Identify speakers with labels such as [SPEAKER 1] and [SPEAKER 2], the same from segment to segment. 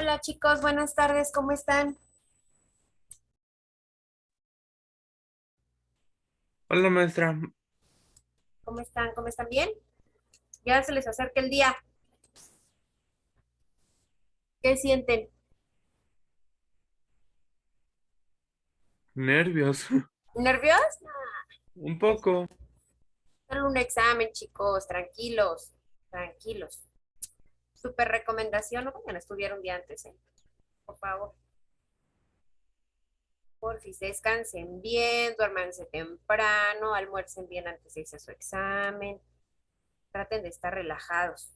[SPEAKER 1] Hola chicos, buenas tardes, ¿cómo están?
[SPEAKER 2] Hola maestra,
[SPEAKER 1] ¿Cómo están? ¿Cómo están bien? Ya se les acerca el día. ¿Qué sienten?
[SPEAKER 2] nervios,
[SPEAKER 1] ¿Nervios?
[SPEAKER 2] un
[SPEAKER 1] Es
[SPEAKER 2] poco.
[SPEAKER 1] solo un examen, chicos, tranquilos, tranquilos. Súper recomendación, no vayan a estudiar un día antes, ¿eh? Por favor, por si se descansen bien, duérmanse temprano, almuercen bien antes de irse a su examen, traten de estar relajados.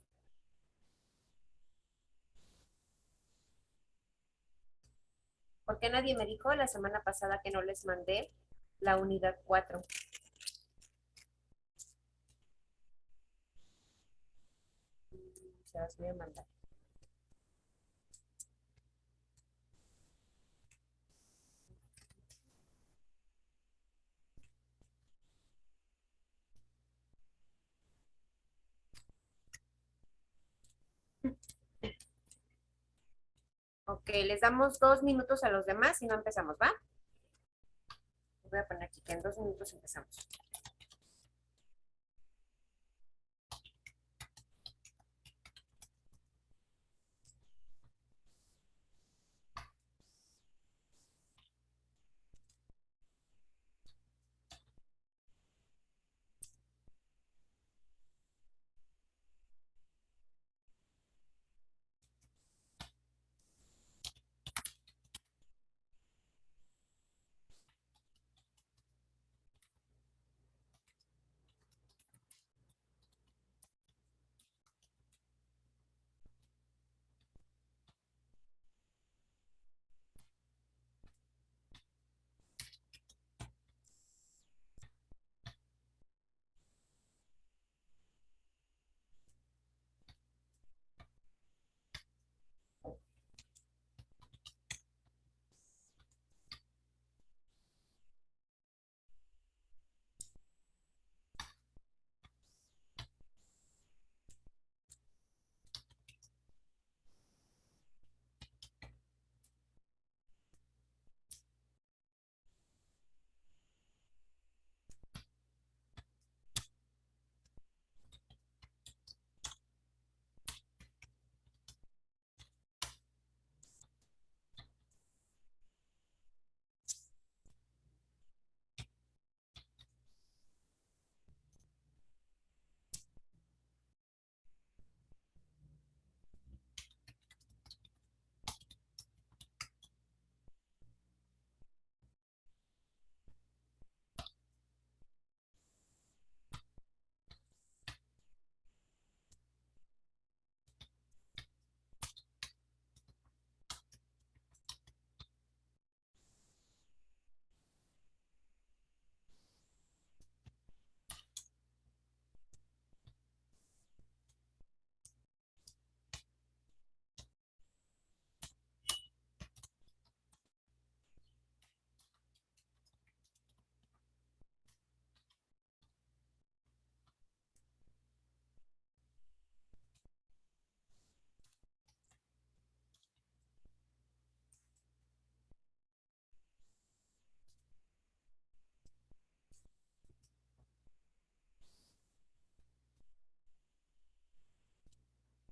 [SPEAKER 1] Porque nadie me dijo la semana pasada que no les mandé la unidad 4. Se las voy a mandar. Ok, les damos 2 minutos a los demás y no empezamos, ¿va? Voy a poner aquí que en 2 minutos empezamos.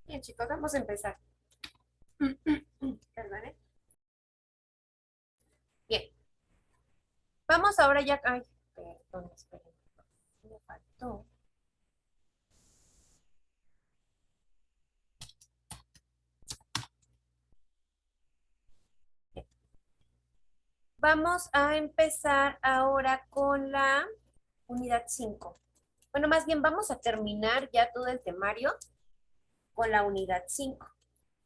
[SPEAKER 1] Bien, chicos, vamos a empezar. Perdón, ¿eh? Bien, vamos ahora ya. Ay, perdón, esperen. Me faltó. Bien, vamos a empezar ahora con la unidad 5. Bueno, más bien vamos a terminar ya todo el temario con la unidad 5.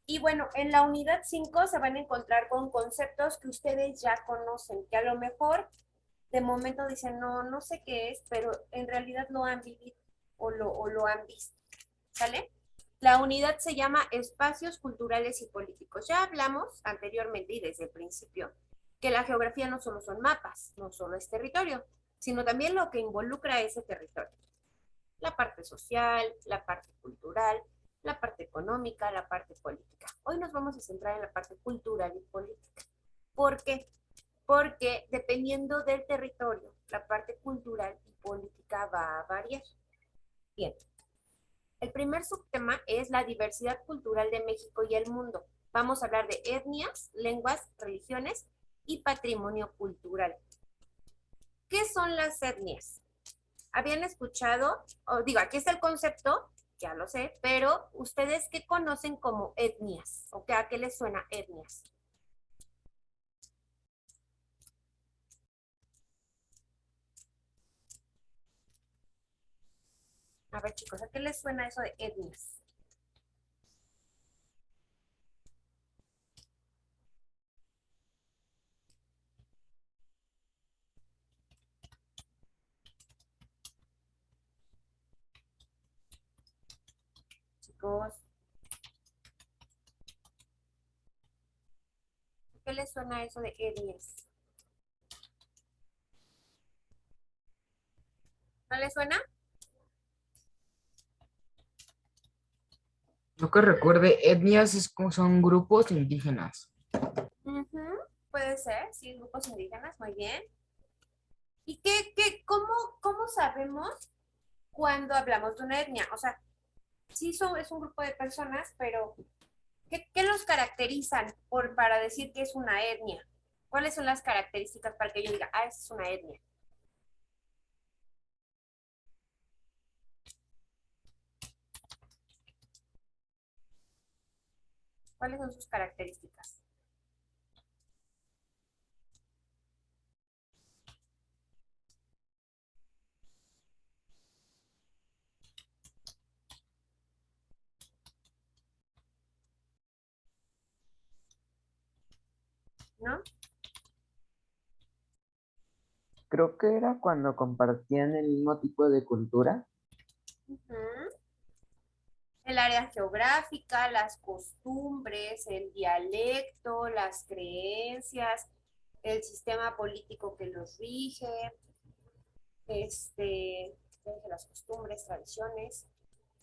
[SPEAKER 1] Y bueno, en la unidad 5 se van a encontrar con conceptos que ustedes ya conocen, que a lo mejor de momento dicen, no, no sé qué es, pero en realidad lo han vivido o lo han visto. ¿Sale? La unidad se llama Espacios Culturales y Políticos. Ya hablamos anteriormente y desde el principio que la geografía no solo son mapas, no solo es territorio, sino también lo que involucra ese territorio. La parte social, la parte cultural, la parte económica, la parte política. Hoy nos vamos a centrar en la parte cultural y política. ¿Por qué? Porque dependiendo del territorio, la parte cultural y política va a variar. Bien, el primer subtema es la diversidad cultural de México y el mundo. Vamos a hablar de etnias, lenguas, religiones y patrimonio cultural. ¿Qué son las etnias? ¿Habían escuchado? O digo, aquí está el concepto, ya lo sé, pero ¿ustedes qué conocen como etnias? ¿O qué, a qué les suena etnias? A ver, chicos, ¿a qué les suena eso de etnias? Chicos, ¿a qué les suena eso de etnias? ¿No les suena?
[SPEAKER 3] Yo que recuerde, etnias son grupos indígenas.
[SPEAKER 1] Ujú, puede ser, sí, grupos indígenas, muy bien. ¿Y cómo sabemos cuando hablamos de una etnia? O sea, sí es un grupo de personas, pero ¿qué los caracterizan para decir que es una etnia? ¿Cuáles son las características para que yo diga, ah, esa es una etnia? ¿Cuáles son sus características? ¿No?
[SPEAKER 4] Creo que era cuando compartían el mismo tipo de cultura.
[SPEAKER 1] Ujú. El área geográfica, las costumbres, el dialecto, las creencias, el sistema político que los rige, este, las costumbres, tradiciones,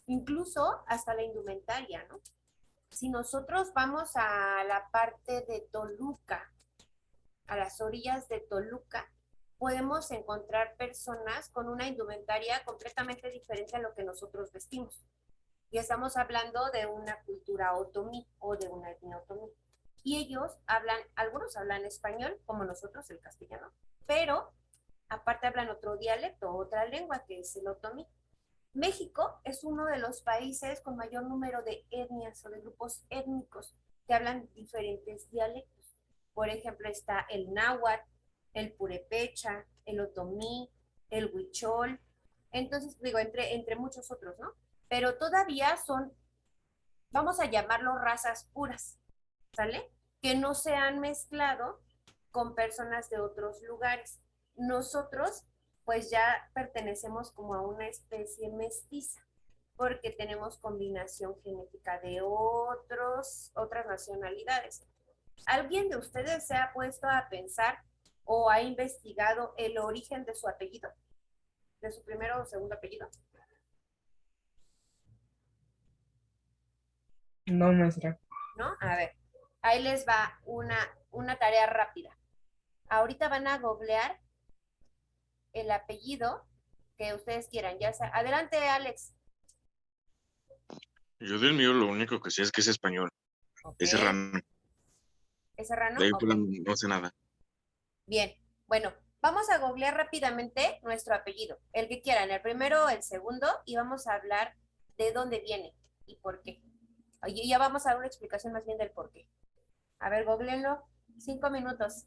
[SPEAKER 1] incluso hasta la indumentaria, ¿no? Si nosotros vamos a la parte de Toluca, a las orillas de Toluca, podemos encontrar personas con una indumentaria completamente diferente a lo que nosotros vestimos. Y estamos hablando de una cultura otomí o de una etnia otomí. Y ellos hablan, algunos hablan español, como nosotros, el castellano, pero aparte hablan otro dialecto, otra lengua, que es el otomí. México es uno de los países con mayor número de etnias o de grupos étnicos que hablan diferentes dialectos. Por ejemplo, está el náhuatl, el purepecha, el otomí, el huichol. Entonces, digo, entre muchos otros, ¿no? Pero todavía son, vamos a llamarlo razas puras, ¿sale? Que no se han mezclado con personas de otros lugares. Nosotros, pues ya pertenecemos como a una especie mestiza, porque tenemos combinación genética de otras nacionalidades. ¿Alguien de ustedes se ha puesto a pensar o ha investigado el origen de su apellido? ¿De su primero o segundo apellido?
[SPEAKER 3] No, maestra.
[SPEAKER 1] ¿No? A ver, ahí les va una tarea rápida. Ahorita van a googlear el apellido que ustedes quieran, ya sea. Adelante, Alex.
[SPEAKER 2] Yo del mío lo único que sé es que es español.
[SPEAKER 1] Ok.
[SPEAKER 2] Es serrano.
[SPEAKER 1] ¿Es Serrano?
[SPEAKER 2] De ahí
[SPEAKER 1] Ok.
[SPEAKER 2] fuera no sé nada.
[SPEAKER 1] Bien. Bueno, vamos a googlear rápidamente nuestro apellido. El que quieran, el primero, el segundo, y vamos a hablar de dónde viene y por qué. Y ya vamos a dar una explicación más bien del por qué. A ver, googleenlo. 5 minutos.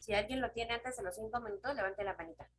[SPEAKER 1] Si alguien lo tiene antes de los 5 minutos, levante la manita.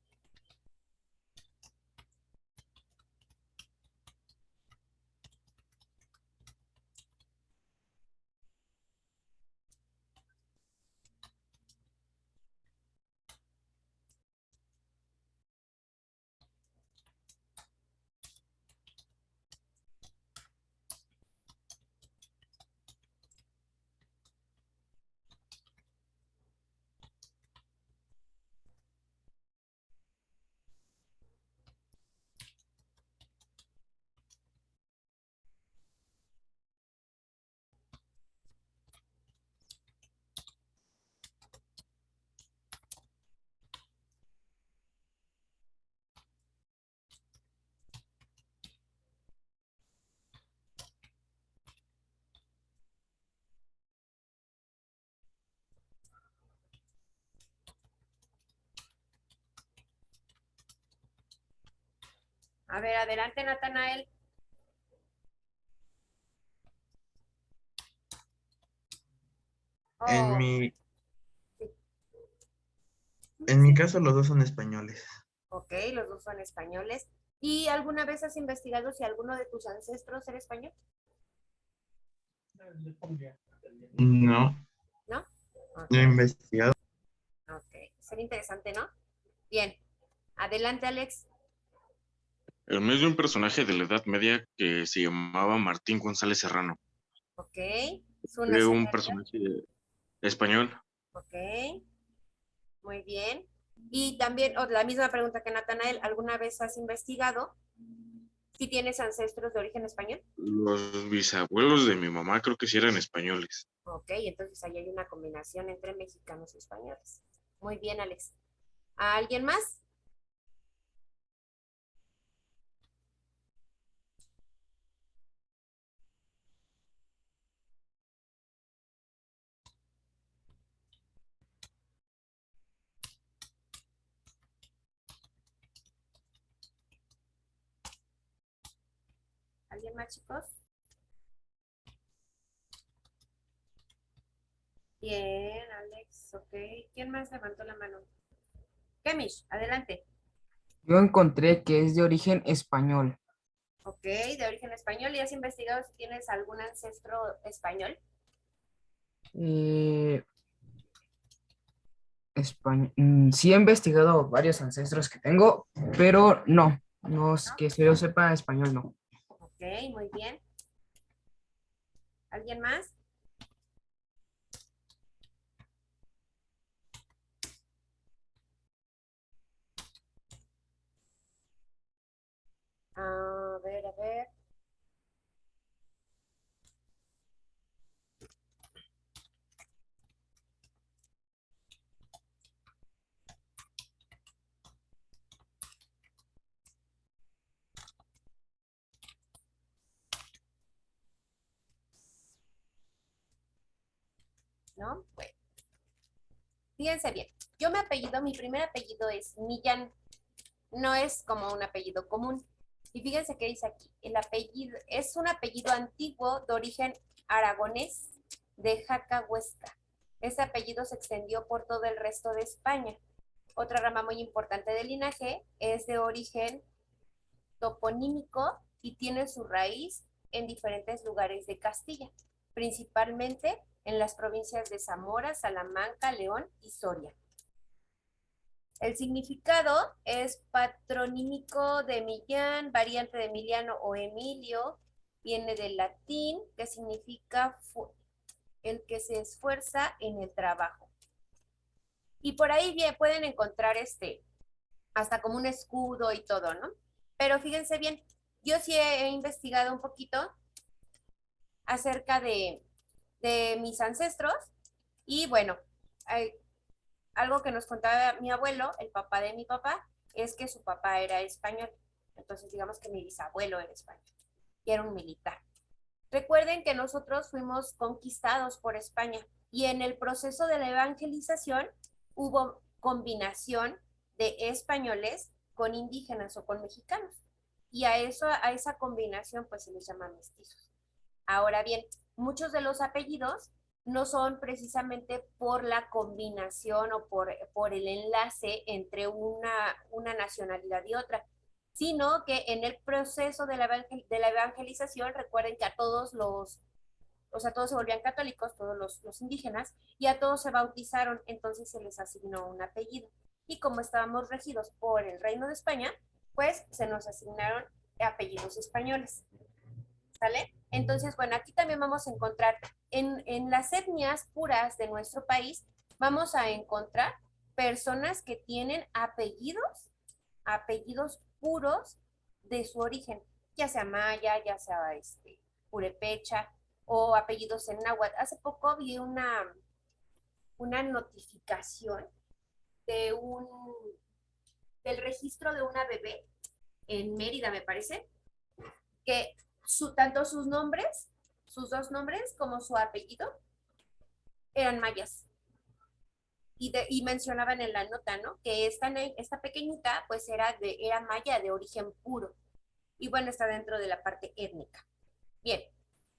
[SPEAKER 1] A ver, adelante, Natanael.
[SPEAKER 5] En
[SPEAKER 1] Oh,
[SPEAKER 5] mi,
[SPEAKER 1] sí.
[SPEAKER 5] en mi caso, los dos son españoles.
[SPEAKER 1] Ok, los dos son españoles. ¿Y alguna vez has investigado si alguno de tus ancestros era español?
[SPEAKER 5] No,
[SPEAKER 1] ¿No?
[SPEAKER 5] no he
[SPEAKER 1] Ok,
[SPEAKER 5] investigado.
[SPEAKER 1] ok. Sería interesante, ¿no? Bien. Adelante, Alex.
[SPEAKER 2] El mío es de un personaje de la Edad Media que se llamaba Martín González Serrano.
[SPEAKER 1] Ok. Su
[SPEAKER 2] Fue un
[SPEAKER 1] nacionalidad.
[SPEAKER 2] personaje español.
[SPEAKER 1] Ok. Muy bien. Y también, la misma pregunta que Natanael, ¿alguna vez has investigado si tienes ancestros de origen español?
[SPEAKER 2] Los bisabuelos de mi mamá creo que sí eran españoles.
[SPEAKER 1] Ok, entonces ahí hay una combinación entre mexicanos y españoles. Muy bien, Alex. ¿A alguien más? ¿Alguien más, chicos? Bien, Alex, ok. ¿Quién más levantó la mano? Kemish, adelante.
[SPEAKER 3] Yo encontré que es de origen español.
[SPEAKER 1] Ok, de origen español. ¿Y has investigado si tienes algún ancestro español?
[SPEAKER 3] Eh, sí he investigado varios ancestros que tengo, pero no es que yo sepa español, no.
[SPEAKER 1] Ok, muy bien. ¿Alguien más? A ver, a ver. ¿No? Bueno, fíjense bien. Yo me apellido, mi primer apellido es Millán. No es como un apellido común. Y fíjense qué dice aquí. El apellido es un apellido antiguo de origen aragonés de Jaca Huesca. Ese apellido se extendió por todo el resto de España. Otra rama muy importante del linaje es de origen toponímico y tiene su raíz en diferentes lugares de Castilla, principalmente en las provincias de Zamora, Salamanca, León y Soria. El significado es patronímico de Millán, variante de Emiliano o Emilio, viene del latín que significa el que se esfuerza en el trabajo. Y por ahí bien pueden encontrar hasta como un escudo y todo, ¿no? Pero fíjense bien, yo sí he investigado un poquito acerca de mis ancestros y bueno, hay algo que nos contaba mi abuelo, el papá de mi papá, es que su papá era español. Entonces digamos que mi bisabuelo era español y era un militar. Recuerden que nosotros fuimos conquistados por España y en el proceso de la evangelización hubo combinación de españoles con indígenas o con mexicanos. Y a esa combinación pues se les llama mestizos. Ahora bien, muchos de los apellidos no son precisamente por la combinación o por el enlace entre una nacionalidad y otra, sino que en el proceso de la evangelización, recuerden que a todos o sea, todos se volvían católicos, todos los indígenas, y a todos se bautizaron, entonces se les asignó un apellido. Y como estábamos regidos por el Reino de España, pues se nos asignaron apellidos españoles. ¿Sale? Entonces, bueno, aquí también vamos a encontrar en las etnias puras de nuestro país, vamos a encontrar personas que tienen apellidos puros de su origen, ya sea maya, ya sea purepecha o apellidos en náhuatl. Hace poco vi una notificación de del registro de una bebé en Mérida, me parece, que tanto sus dos nombres, como su apellido, eran mayas. Y mencionaban en la nota, ¿no? Que esta pequeñita, pues era maya de origen puro. Y bueno, está dentro de la parte étnica. Bien,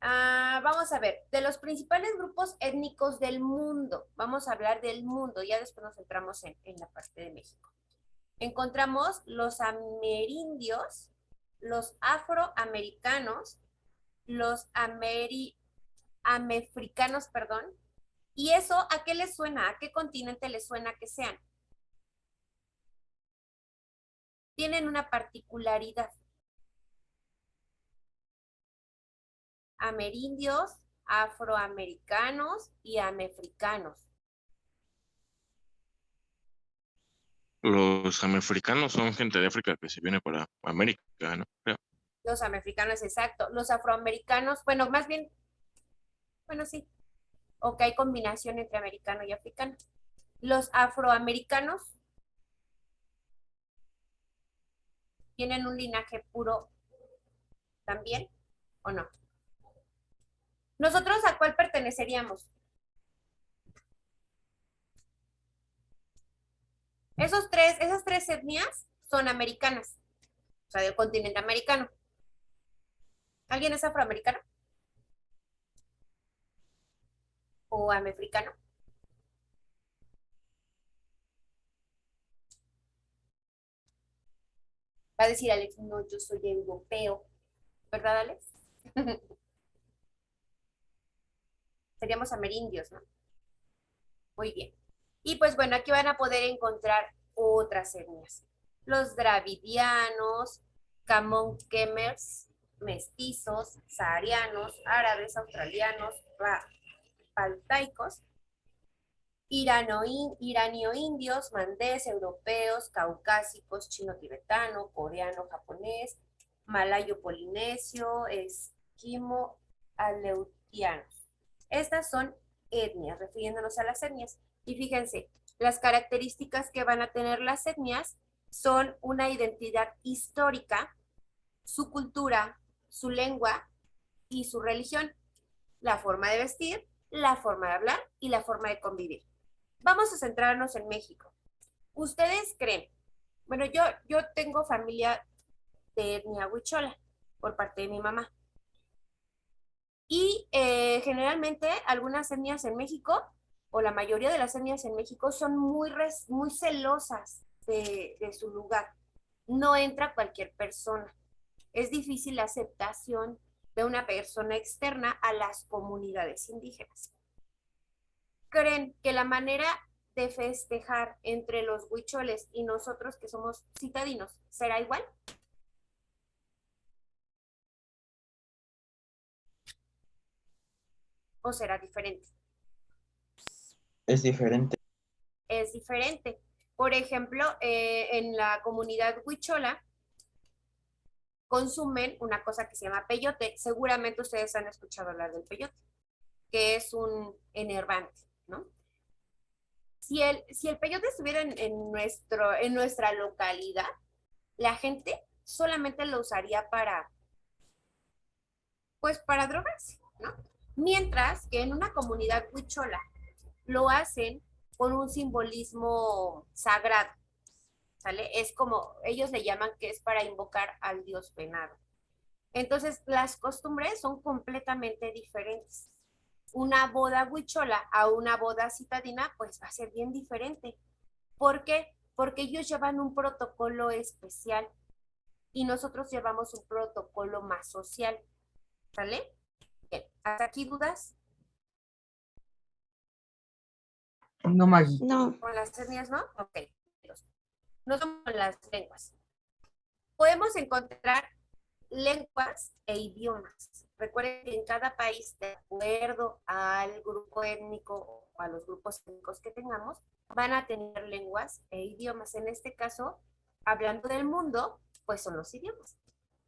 [SPEAKER 1] vamos a ver, de los principales grupos étnicos del mundo, vamos a hablar del mundo, ya después nos centramos en la parte de México. Encontramos los amerindios, los afroamericanos, los amefricanos, perdón. ¿Y eso a qué les suena? ¿A qué continente les suena que sean? Tienen una particularidad. Amerindios, afroamericanos y amefricanos.
[SPEAKER 2] Los americanos son gente de África que se viene para América, ¿no? Creo.
[SPEAKER 1] Los amefricanos, exacto. Los afroamericanos, bueno, más bien, bueno, sí. O que hay combinación entre americano y africano. Los afroamericanos tienen un linaje puro también, ¿o no? ¿Nosotros a cuál perteneceríamos? Esas tres etnias son americanas, o sea, del continente americano. ¿Alguien es afroamericano? ¿O amefricano? Va a decir Alex, no, yo soy europeo. ¿Verdad, Alex? Seríamos amerindios, ¿no? Muy bien. Y pues bueno, aquí van a poder encontrar otras etnias. Los dravidianos, camonquemers, mestizos, saharianos, árabes, australianos, baltaicos, iranio-indios, mandés, europeos, caucásicos, chino-tibetano, coreano, japonés, malayo-polinesio, esquimo, aleutianos. Estas son etnias, refiriéndonos a las etnias. Y fíjense, las características que van a tener las etnias son una identidad histórica, su cultura, su lengua y su religión, la forma de vestir, la forma de hablar y la forma de convivir. Vamos a centrarnos en México. ¿Ustedes creen? Bueno, yo tengo familia de etnia huichola por parte de mi mamá. Y generalmente algunas etnias en México, o la mayoría de las etnias en México, son muy celosas de su lugar. No entra cualquier persona. Es difícil la aceptación de una persona externa a las comunidades indígenas. ¿Creen que la manera de festejar entre los huicholes y nosotros que somos citadinos será igual? ¿O será diferente?
[SPEAKER 5] Es diferente.
[SPEAKER 1] Es diferente. Por ejemplo, en la comunidad huichola consumen una cosa que se llama peyote. Seguramente ustedes han escuchado hablar del peyote, que es un enervante, ¿no? Si el peyote estuviera en nuestra localidad, la gente solamente lo usaría pues para drogarse, ¿no? Mientras que en una comunidad huichola lo hacen con un simbolismo sagrado, ¿sale? Es como, ellos le llaman que es para invocar al dios penado. Entonces, las costumbres son completamente diferentes. una boda huichola a una boda citadina, pues va a ser bien diferente. ¿Por qué? Porque ellos llevan un protocolo especial y nosotros llevamos un protocolo más social. ¿Sale? Bien, ¿hasta aquí dudas?
[SPEAKER 3] No, Maggie.
[SPEAKER 6] No.
[SPEAKER 1] ¿Con las etnias no? Ok. No son con las lenguas. Podemos encontrar lenguas e idiomas. Recuerden que en cada país, de acuerdo al grupo étnico o a los grupos étnicos que tengamos, van a tener lenguas e idiomas. En este caso, hablando del mundo, pues son los idiomas,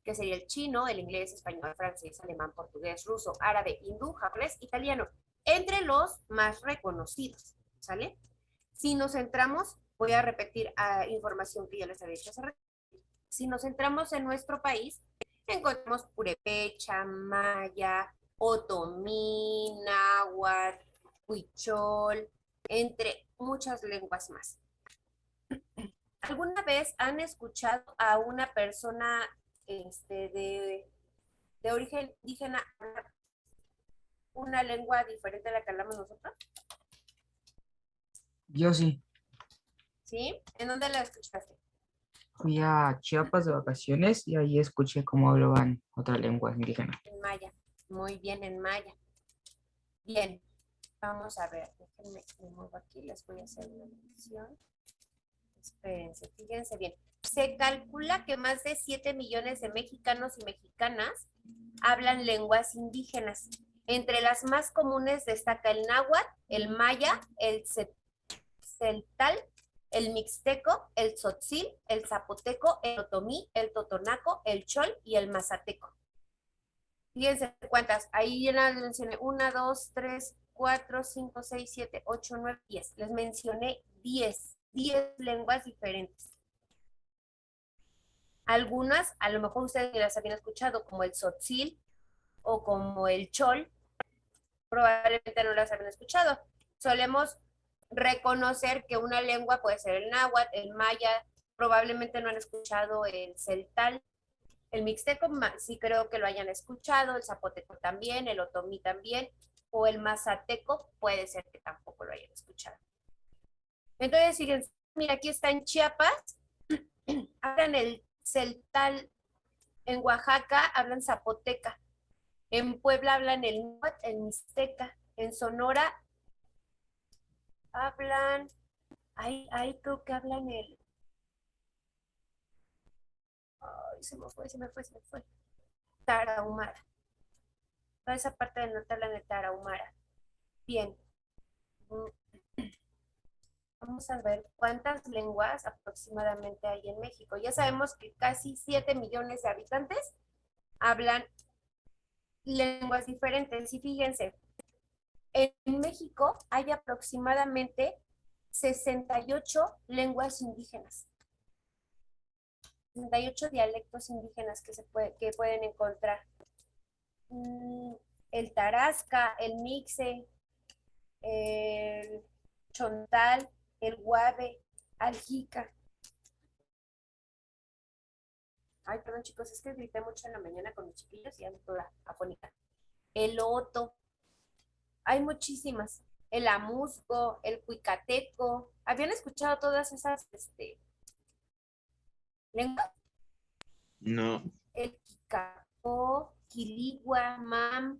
[SPEAKER 1] que sería el chino, el inglés, español, francés, alemán, portugués, ruso, árabe, hindú, japonés, italiano, entre los más reconocidos, ¿sale? Si nos centramos, voy a repetir información que ya les había dicho hace rato. Si nos centramos en nuestro país, encontramos purépecha, maya, otomí, náhuatl, huichol, entre muchas lenguas más. ¿Alguna vez han escuchado a una persona de origen indígena hablar una lengua diferente a la que hablamos nosotros?
[SPEAKER 3] Yo sí.
[SPEAKER 1] ¿Sí? ¿En dónde la escuchaste?
[SPEAKER 3] Fui a Chiapas de vacaciones y ahí escuché cómo hablaban otra lengua indígena.
[SPEAKER 1] En maya. Muy bien, en maya. Bien. Vamos a ver. Déjenme me muevo aquí. Les voy a hacer una medición. Espérense, fíjense bien. Se calcula que más de 7 millones de mexicanos y mexicanas hablan lenguas indígenas. Entre las más comunes destaca el náhuatl, el maya, el celtal, el mixteco, el tzotzil, el zapoteco, el otomí, el totonaco, el chol y el mazateco. Fíjense cuántas. Ahí ya les mencioné 1, 2, 3, 4, 5, 6, 7, 8, 9, 10. Les mencioné 10 lenguas diferentes. Algunas, a lo mejor ustedes las habían escuchado, como el tzotzil o como el chol, probablemente no las habían escuchado. Solemos reconocer que una lengua puede ser el náhuatl, el maya, probablemente no han escuchado el celtal, el mixteco sí creo que lo hayan escuchado, el zapoteco también, el otomí también, o el mazateco puede ser que tampoco lo hayan escuchado. Entonces, fíjense, mira, aquí está en Chiapas, hablan el celtal, en Oaxaca hablan zapoteca, en Puebla hablan el náhuatl, el mixteca, en Sonora hablan, ahí creo que hablan el, ay, se me fue, tarahumara. Toda esa parte del norte hablan de tarahumara. Bien. Vamos a ver cuántas lenguas aproximadamente hay en México. Ya sabemos que casi 7 millones de habitantes hablan lenguas diferentes. Y fíjense, en México hay aproximadamente 68 lenguas indígenas. 68 dialectos indígenas que pueden encontrar. El tarasca, el mixe, el chontal, el guave, aljica. Ay, perdón chicos, es que grité mucho en la mañana con mis chiquillos y ando toda afónica. El oto. Hay muchísimas. El amusco, el cuicateco. ¿Habían escuchado todas esas lenguas?
[SPEAKER 5] No.
[SPEAKER 1] El kikapó, quiligua, mam,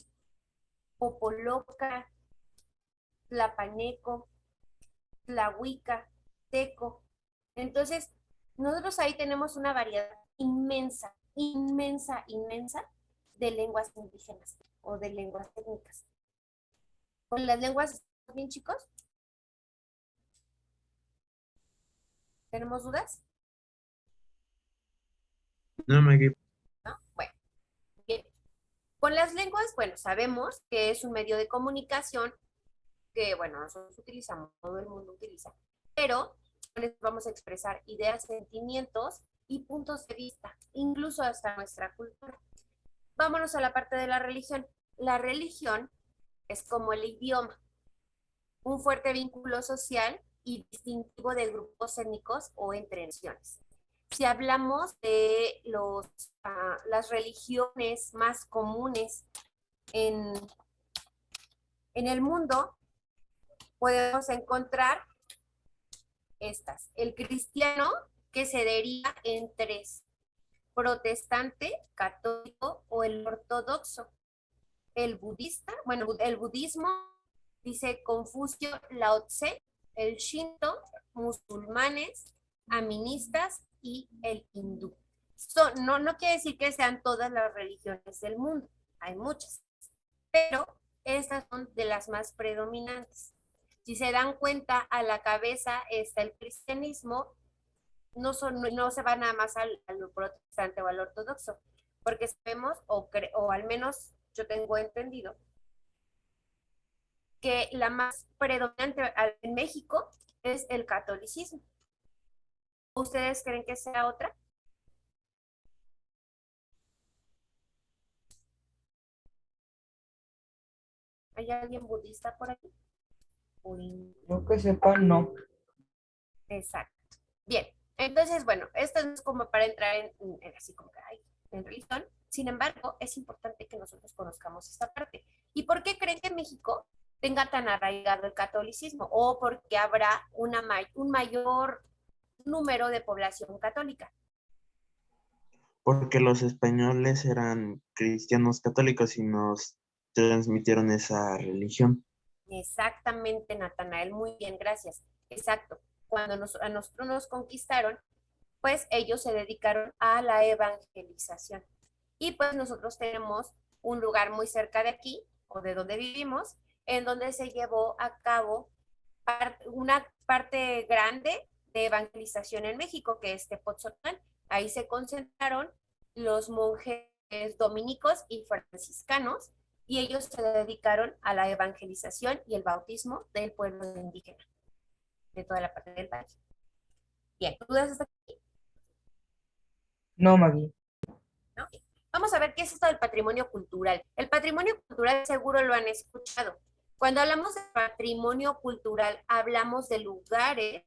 [SPEAKER 1] popoloca, tlapaneco, tlahuica, teco. Entonces, nosotros ahí tenemos una variedad inmensa, inmensa, inmensa de lenguas indígenas o de lenguas técnicas. ¿Con las lenguas están bien, chicos? ¿Tenemos dudas?
[SPEAKER 5] No, Maggie.
[SPEAKER 1] ¿No? Bueno, bien. Con las lenguas, bueno, sabemos que es un medio de comunicación que, bueno, nosotros utilizamos, todo el mundo utiliza, pero les vamos a expresar ideas, sentimientos y puntos de vista, incluso hasta nuestra cultura. Vámonos a la parte de la religión. La religión es como el idioma, un fuerte vínculo social y distintivo de grupos étnicos o entre naciones. Si hablamos de las religiones más comunes en En el mundo podemos encontrar estas. El cristiano, que se deriva en tres: protestante, católico o el ortodoxo. El budista, bueno, el budismo, dice Confucio, Lao Tse, el Shinto, musulmanes, aministas y el hindú. No quiere decir que sean todas las religiones del mundo, hay muchas, pero estas son de las más predominantes. Si se dan cuenta, a la cabeza está el cristianismo, no se va nada más al protestante o al ortodoxo, porque sabemos, o al menos yo tengo entendido, que la más predominante en México es el catolicismo. ¿Ustedes creen que sea otra? ¿Hay alguien budista por aquí? Uy.
[SPEAKER 3] Yo que sepa, no.
[SPEAKER 1] Exacto. Bien, entonces, bueno, esto es como para entrar así como que en religión. Sin embargo, es importante que nosotros conozcamos esta parte. ¿Y por qué creen que México tenga tan arraigado el catolicismo? ¿O porque habrá un mayor número de población católica?
[SPEAKER 5] Porque los españoles eran cristianos católicos y nos transmitieron esa religión.
[SPEAKER 1] Exactamente, Natanael, muy bien, gracias. Exacto. Cuando a nosotros nos conquistaron, pues ellos se dedicaron a la evangelización. Y pues nosotros tenemos un lugar muy cerca de aquí, o de donde vivimos, en donde se llevó a cabo una parte grande de evangelización en México, que es Tepoztlán. Ahí se concentraron los monjes dominicos y franciscanos, y ellos se dedicaron a la evangelización y el bautismo del pueblo indígena, de toda la parte del país. Bien, ¿dudas hasta aquí?
[SPEAKER 3] No, Maggie.
[SPEAKER 1] ¿No? Vamos a ver qué es esto del patrimonio cultural. El patrimonio cultural seguro lo han escuchado. Cuando hablamos de patrimonio cultural, hablamos de lugares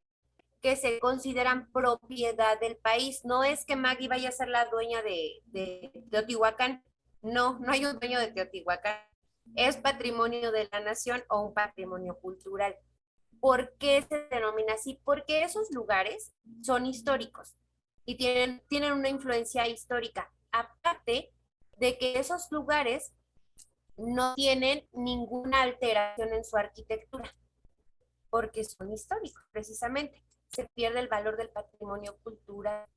[SPEAKER 1] que se consideran propiedad del país. No es que Maggie vaya a ser la dueña de Teotihuacán. No, no hay un dueño de Teotihuacán. Es patrimonio de la nación o un patrimonio cultural. ¿Por qué se denomina así? Porque esos lugares son históricos y tienen una influencia histórica. Aparte de que esos lugares no tienen ninguna alteración en su arquitectura, porque son históricos, precisamente. Se pierde el valor del patrimonio cultural.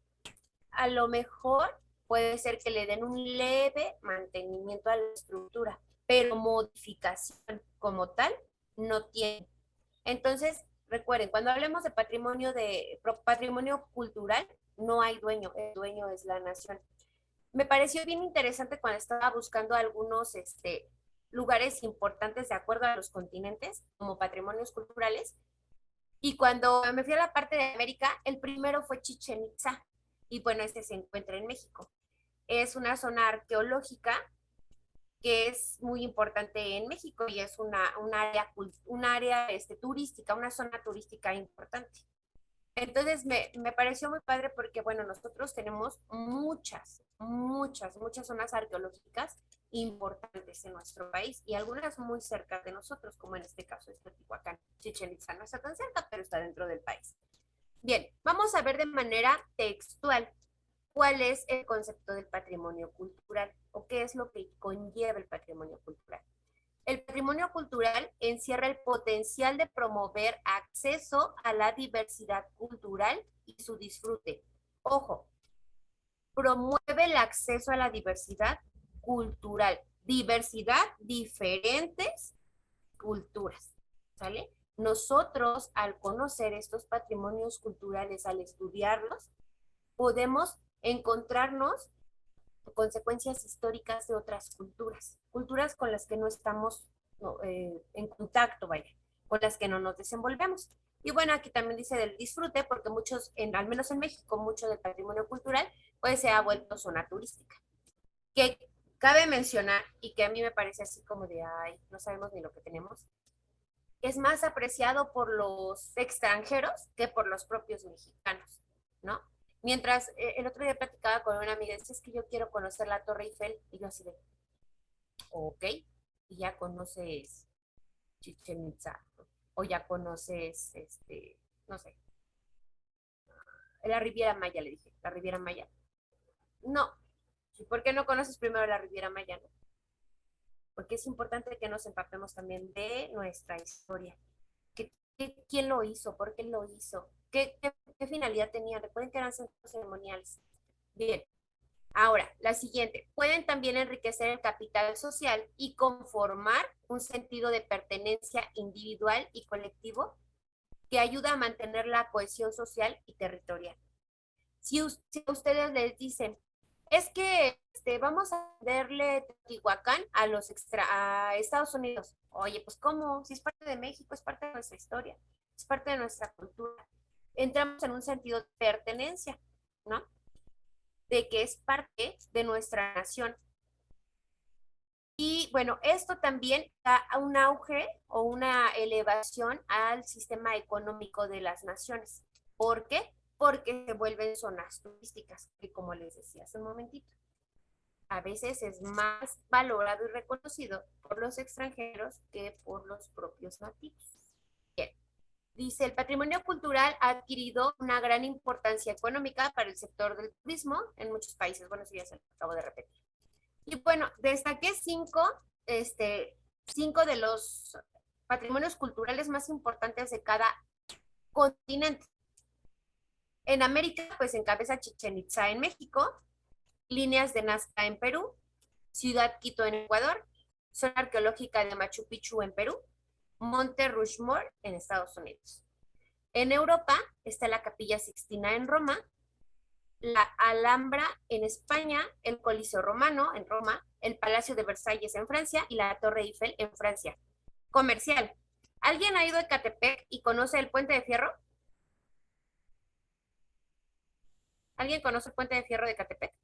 [SPEAKER 1] A lo mejor puede ser que le den un leve mantenimiento a la estructura, pero modificación como tal no tiene. Entonces, recuerden, cuando hablemos de patrimonio cultural, no hay dueño, el dueño es la nación. Me pareció bien interesante cuando estaba buscando algunos lugares importantes de acuerdo a los continentes como patrimonios culturales. Y cuando me fui a la parte de América, el primero fue Chichén Itzá. Y bueno, este se encuentra en México. Es una zona arqueológica que es muy importante en México y es un área turística, una zona turística importante. Entonces me pareció muy padre porque, bueno, nosotros tenemos muchas zonas arqueológicas importantes en nuestro país y algunas muy cerca de nosotros, como en este caso es Teotihuacán. Chichén Itzá no está tan cerca, pero está dentro del país. Bien, vamos a ver de manera textual cuál es el concepto del patrimonio cultural o qué es lo que conlleva el patrimonio cultural. El patrimonio cultural encierra el potencial de promover acceso a la diversidad cultural y su disfrute. Ojo, promueve el acceso a la diversidad cultural. Diversidad, diferentes culturas, ¿sale? Nosotros, al conocer estos patrimonios culturales, al estudiarlos, podemos encontrarnos consecuencias históricas de otras culturas con las que no estamos en contacto, vaya, con las que no nos desenvolvemos. Y bueno, aquí también dice del disfrute, porque al menos en México, mucho del patrimonio cultural, pues se ha vuelto zona turística. Que cabe mencionar, y que a mí me parece así como de, ay, no sabemos ni lo que tenemos, es más apreciado por los extranjeros que por los propios mexicanos, ¿no? Mientras el otro día platicaba con una amiga, dice, es que yo quiero conocer la Torre Eiffel, y yo así de, ok, y ya conoces Chichén Itzá, ¿no? O ya conoces, no sé, la Riviera Maya, le dije, la Riviera Maya. No, ¿por qué no conoces primero la Riviera Maya? No? Porque es importante que nos empapemos también de nuestra historia. ¿Quién lo hizo? ¿Por qué lo hizo? ¿Qué finalidad tenía? Recuerden que eran centros ceremoniales. Bien, ahora, la siguiente. Pueden también enriquecer el capital social y conformar un sentido de pertenencia individual y colectivo que ayuda a mantener la cohesión social y territorial. Si ustedes les dicen, es que vamos a venderle Teotihuacán a Estados Unidos. Oye, pues ¿cómo? Si es parte de México, es parte de nuestra historia, es parte de nuestra cultura. Entramos en un sentido de pertenencia, ¿no? De que es parte de nuestra nación. Y bueno, esto también da un auge o una elevación al sistema económico de las naciones. ¿Por qué? Porque se vuelven zonas turísticas, que como les decía hace un momentito, a veces es más valorado y reconocido por los extranjeros que por los propios nativos. Bien. Dice, el patrimonio cultural ha adquirido una gran importancia económica para el sector del turismo en muchos países. Bueno, eso ya se lo acabo de repetir. Y bueno, destaqué cinco de los patrimonios culturales más importantes de cada continente. En América, pues encabeza Chichén Itzá en México, líneas de Nazca en Perú, Ciudad Quito en Ecuador, zona arqueológica de Machu Picchu en Perú, Monte Rushmore en Estados Unidos. En Europa está la Capilla Sixtina en Roma, la Alhambra en España, el Coliseo Romano en Roma, el Palacio de Versalles en Francia y la Torre Eiffel en Francia. Comercial. ¿Alguien ha ido a Ecatepec y conoce el Puente de Fierro? ¿Alguien conoce el Puente de Fierro de Ecatepec?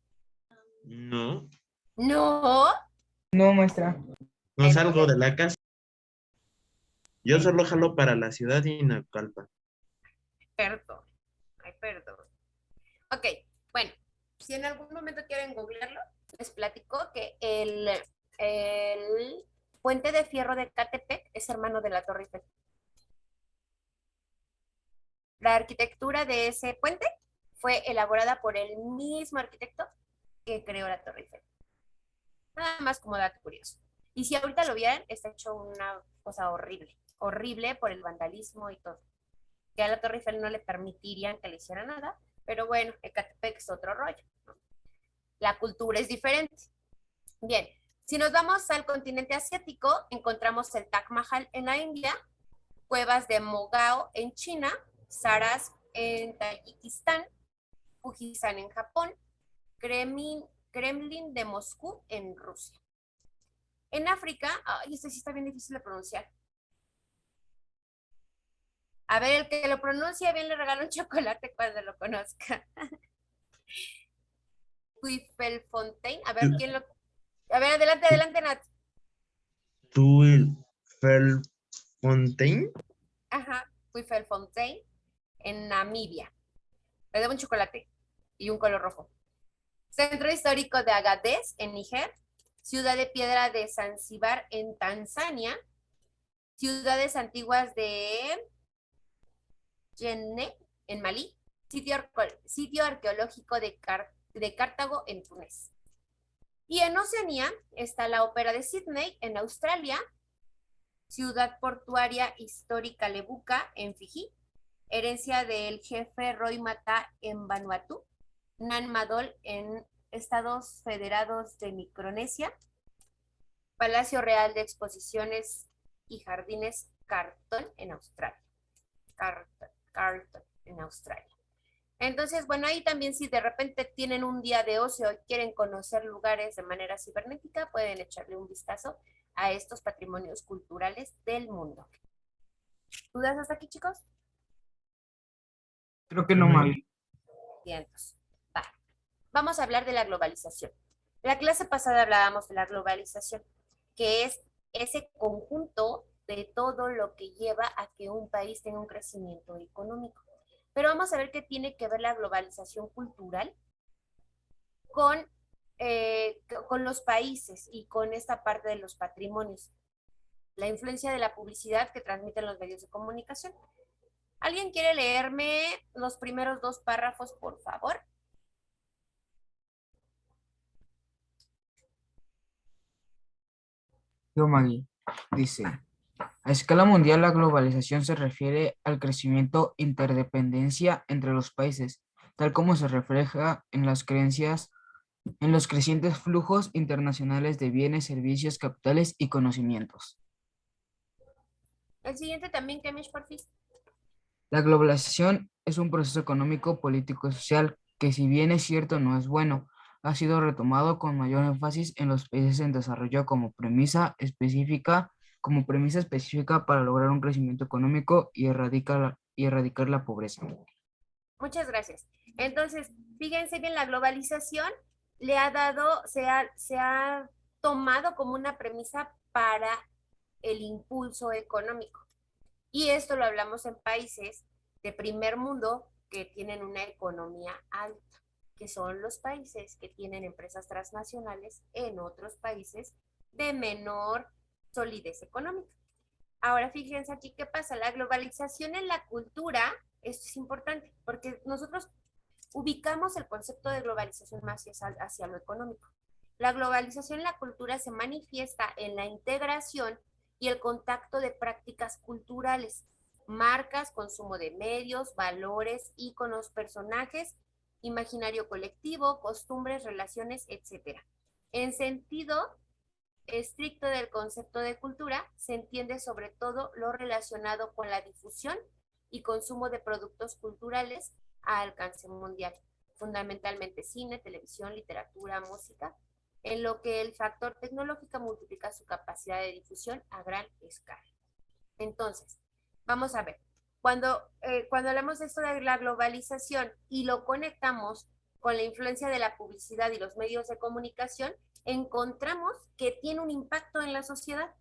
[SPEAKER 5] No,
[SPEAKER 1] No.
[SPEAKER 3] No, maestra.
[SPEAKER 5] no salgo de la casa. Yo
[SPEAKER 1] Bueno,
[SPEAKER 5] solo jalo para la ciudad y Naucalpan.
[SPEAKER 1] perdón. Ay, perdón. Ok, bueno, si en algún momento quieren googlearlo, les platico que el Puente de Fierro de Ecatepec es hermano de la Torre Eiffel. La arquitectura de ese puente fue elaborada por el mismo arquitecto que creó la Torre Eiffel. Nada más como dato curioso. Y si ahorita lo vieran, está hecho una cosa horrible, horrible por el vandalismo y todo. Que a la Torre Eiffel no le permitirían que le hiciera nada, pero bueno, Ecatepec es otro rollo, ¿no? La cultura es diferente. Bien, si nos vamos al continente asiático, encontramos el Taj Mahal en la India, cuevas de Mogao en China, Saras en Tayikistán, Fujisan en Japón, Kremlin de Moscú en Rusia. En África, ay, este sí está bien difícil de pronunciar. A ver, el que lo pronuncia bien le regalo un chocolate cuando lo conozca. Fontaine. A ver, ¿quién lo...? A ver, adelante, adelante, Nat.
[SPEAKER 5] Fontaine.
[SPEAKER 1] Ajá, Fontaine en Namibia. Le debo un chocolate y un color rojo. Centro histórico de Agadez en Níger. Ciudad de Piedra de Zanzíbar en Tanzania. Ciudades antiguas de Djenné en Malí. Sitio arqueológico de Cartago en Túnez. Y en Oceanía está la Ópera de Sydney en Australia, Ciudad Portuaria Histórica Lebuca en Fiji, herencia del jefe Roy Mata en Vanuatu, Nan Madol en Estados Federados de Micronesia, Palacio Real de Exposiciones y Jardines Carlton en Australia. Carlton en Australia. Entonces, bueno, ahí también si de repente tienen un día de ocio y quieren conocer lugares de manera cibernética, pueden echarle un vistazo a estos patrimonios culturales del mundo. ¿Dudas hasta aquí, chicos?
[SPEAKER 3] Creo que no, Mavi.
[SPEAKER 1] Bien, entonces, va. Vamos a hablar de la globalización. La clase pasada hablábamos de la globalización, que es ese conjunto de todo lo que lleva a que un país tenga un crecimiento económico. Pero vamos a ver qué tiene que ver la globalización cultural con, con los países y con esta parte de los patrimonios. la influencia de la publicidad que transmiten los medios de comunicación. ¿Alguien quiere leerme los primeros 2 párrafos, por favor?
[SPEAKER 3] Yo, Maggie, dice, a escala mundial la globalización se refiere al crecimiento e interdependencia entre los países, tal como se refleja en las creencias, en los crecientes flujos internacionales de bienes, servicios, capitales y conocimientos.
[SPEAKER 1] El siguiente también, Kemish, por fin.
[SPEAKER 3] La globalización es un proceso económico, político y social que, si bien es cierto, no es bueno, ha sido retomado con mayor énfasis en los países en desarrollo como premisa específica para lograr un crecimiento económico y erradicar la pobreza.
[SPEAKER 1] Muchas gracias. Entonces, fíjense bien, la globalización le ha dado, se ha tomado como una premisa para el impulso económico. Y esto lo hablamos en países de primer mundo que tienen una economía alta, que son los países que tienen empresas transnacionales en otros países de menor solidez económica. Ahora fíjense aquí qué pasa, la globalización en la cultura, esto es importante, porque nosotros ubicamos el concepto de globalización más hacia lo económico. La globalización en la cultura se manifiesta en la integración y el contacto de prácticas culturales, marcas, consumo de medios, valores, íconos, personajes, imaginario colectivo, costumbres, relaciones, etc. En sentido estricto del concepto de cultura, se entiende sobre todo lo relacionado con la difusión y consumo de productos culturales a alcance mundial, fundamentalmente cine, televisión, literatura, música, en lo que el factor tecnológico multiplica su capacidad de difusión a gran escala. Entonces, vamos a ver, cuando hablamos de esto de la globalización y lo conectamos con la influencia de la publicidad y los medios de comunicación, encontramos que tiene un impacto en la sociedad.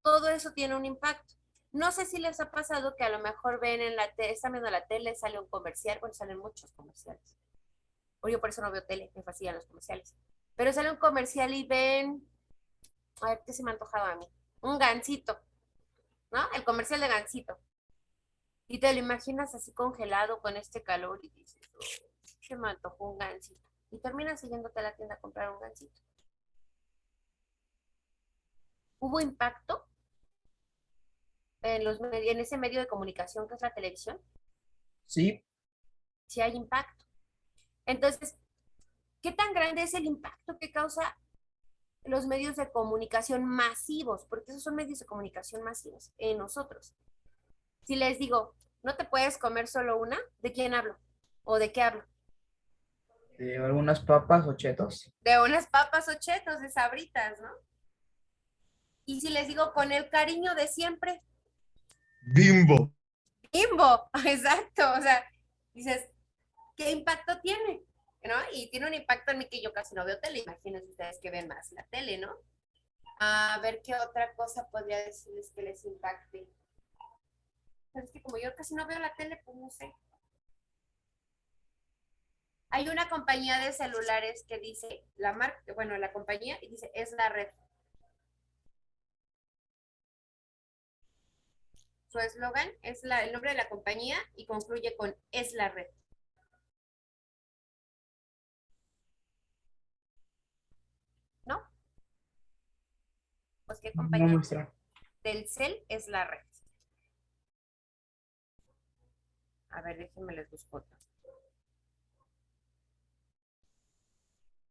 [SPEAKER 1] Todo eso tiene un impacto. No sé si les ha pasado que a lo mejor ven en la tele, están viendo la tele, sale un comercial, bueno, salen muchos comerciales. O yo por eso no veo tele, me fascinan los comerciales. Pero sale un comercial y ven, a ver, ¿qué se me ha antojado a mí? Un gansito, ¿no? El comercial de gansito. Y te lo imaginas así congelado con este calor y dices, oh, se me antojó un gansito. Y terminas siguiéndote a la tienda a comprar un gansito. ¿Hubo impacto en ese medio de comunicación que es la televisión?
[SPEAKER 3] Sí,
[SPEAKER 1] Sí hay impacto. Entonces, ¿qué tan grande es el impacto que causa los medios de comunicación masivos? Porque esos son medios de comunicación masivos en nosotros. Si les digo, no te puedes comer solo una, ¿de quién hablo? ¿O de qué hablo?
[SPEAKER 3] de algunas papas o chetos.
[SPEAKER 1] De unas papas o chetos, de sabritas, ¿no? Y si les digo con el cariño de siempre,
[SPEAKER 5] Bimbo.
[SPEAKER 1] Bimbo, exacto, o sea, dices, ¿qué impacto tiene? ¿No? Y tiene un impacto en mí que yo casi no veo tele, imagínense ustedes que ven más la tele, ¿no? A ver qué otra cosa podría decirles que les impacte. Pero es que como yo casi no veo la tele, pues no sé. Hay una compañía de celulares que dice, la marca, bueno, la compañía, y dice, es la red. Su eslogan es el nombre de la compañía y concluye con, es la red. ¿No? Pues, ¿qué
[SPEAKER 3] No,
[SPEAKER 1] compañía?
[SPEAKER 3] maestra.
[SPEAKER 1] Telcel es la red. A ver, déjenme les busco otro.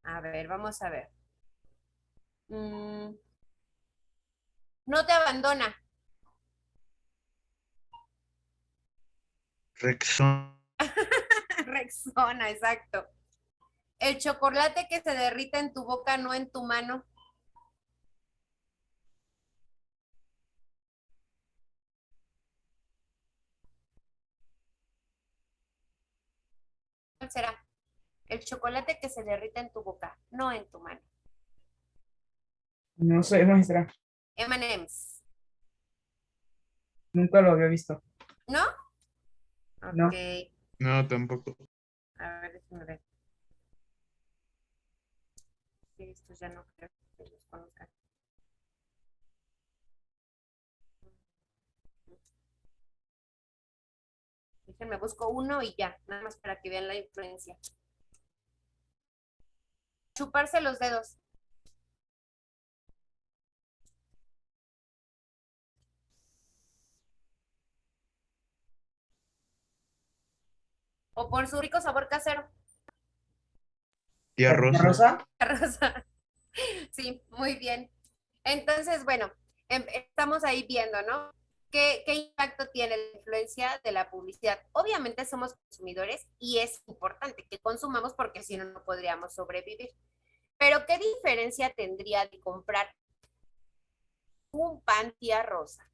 [SPEAKER 1] A ver, vamos a ver. No te abandona.
[SPEAKER 5] Rexona.
[SPEAKER 1] Rexona, exacto. El chocolate que se derrita en tu boca, no en tu mano. ¿Cuál será? El chocolate que se derrita en tu boca, no en tu mano.
[SPEAKER 3] No sé, maestra.
[SPEAKER 1] M&M's.
[SPEAKER 3] Nunca lo había visto.
[SPEAKER 1] ¿No?
[SPEAKER 3] No.
[SPEAKER 1] Ok.
[SPEAKER 5] No, tampoco.
[SPEAKER 1] A ver, déjenme ver. Sí, estos ya no creo que los conozcan. Déjenme busco uno y ya, nada más para que vean la influencia. Chuparse los dedos. O por su rico sabor casero.
[SPEAKER 5] Tía Rosa.
[SPEAKER 1] Rosa. Sí, muy bien. Entonces, bueno, estamos ahí viendo, ¿no? ¿Qué impacto tiene la influencia de la publicidad? Obviamente somos consumidores y es importante que consumamos porque si no, no podríamos sobrevivir. Pero ¿qué diferencia tendría de comprar un pan tía Rosa,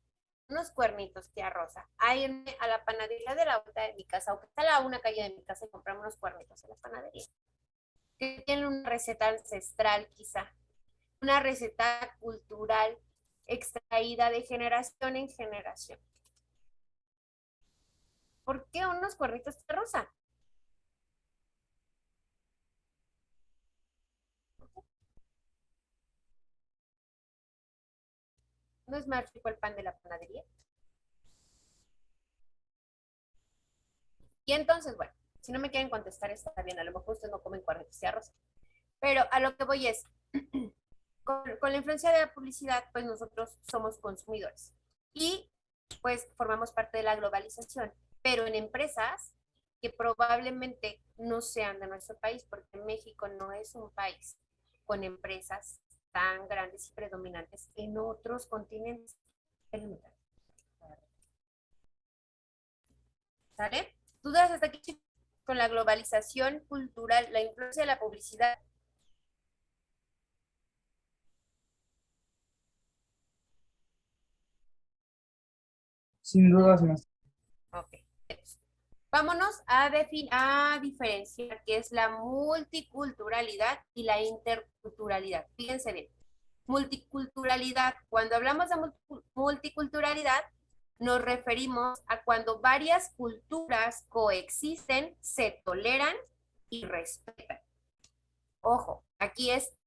[SPEAKER 1] unos cuernitos tía Rosa, a irme a la panadería de la vuelta de mi casa o que está a una calle de mi casa y comprarme unos cuernitos en la panadería? Que tienen una receta ancestral quizá, una receta cultural extraída de generación en generación. ¿Por qué unos cuernitos de rosa? ¿No es más rico el pan de la panadería? Y entonces, bueno, si no me quieren contestar está bien, a lo mejor ustedes no comen cuernitos de arroz. Pero a lo que voy es, con la influencia de la publicidad, pues nosotros somos consumidores. Y pues formamos parte de la globalización, pero en empresas que probablemente no sean de nuestro país, porque México no es un país con empresas tan grandes y predominantes en otros continentes. ¿Sale? ¿Dudas hasta aquí con la globalización cultural, la influencia de la publicidad?
[SPEAKER 3] Sin dudas, maestra.
[SPEAKER 1] Ok. Vámonos a diferenciar qué es la multiculturalidad y la interculturalidad. Fíjense bien. Multiculturalidad. Cuando hablamos de multiculturalidad, nos referimos a cuando varias culturas coexisten, se toleran y respetan. Ojo, aquí es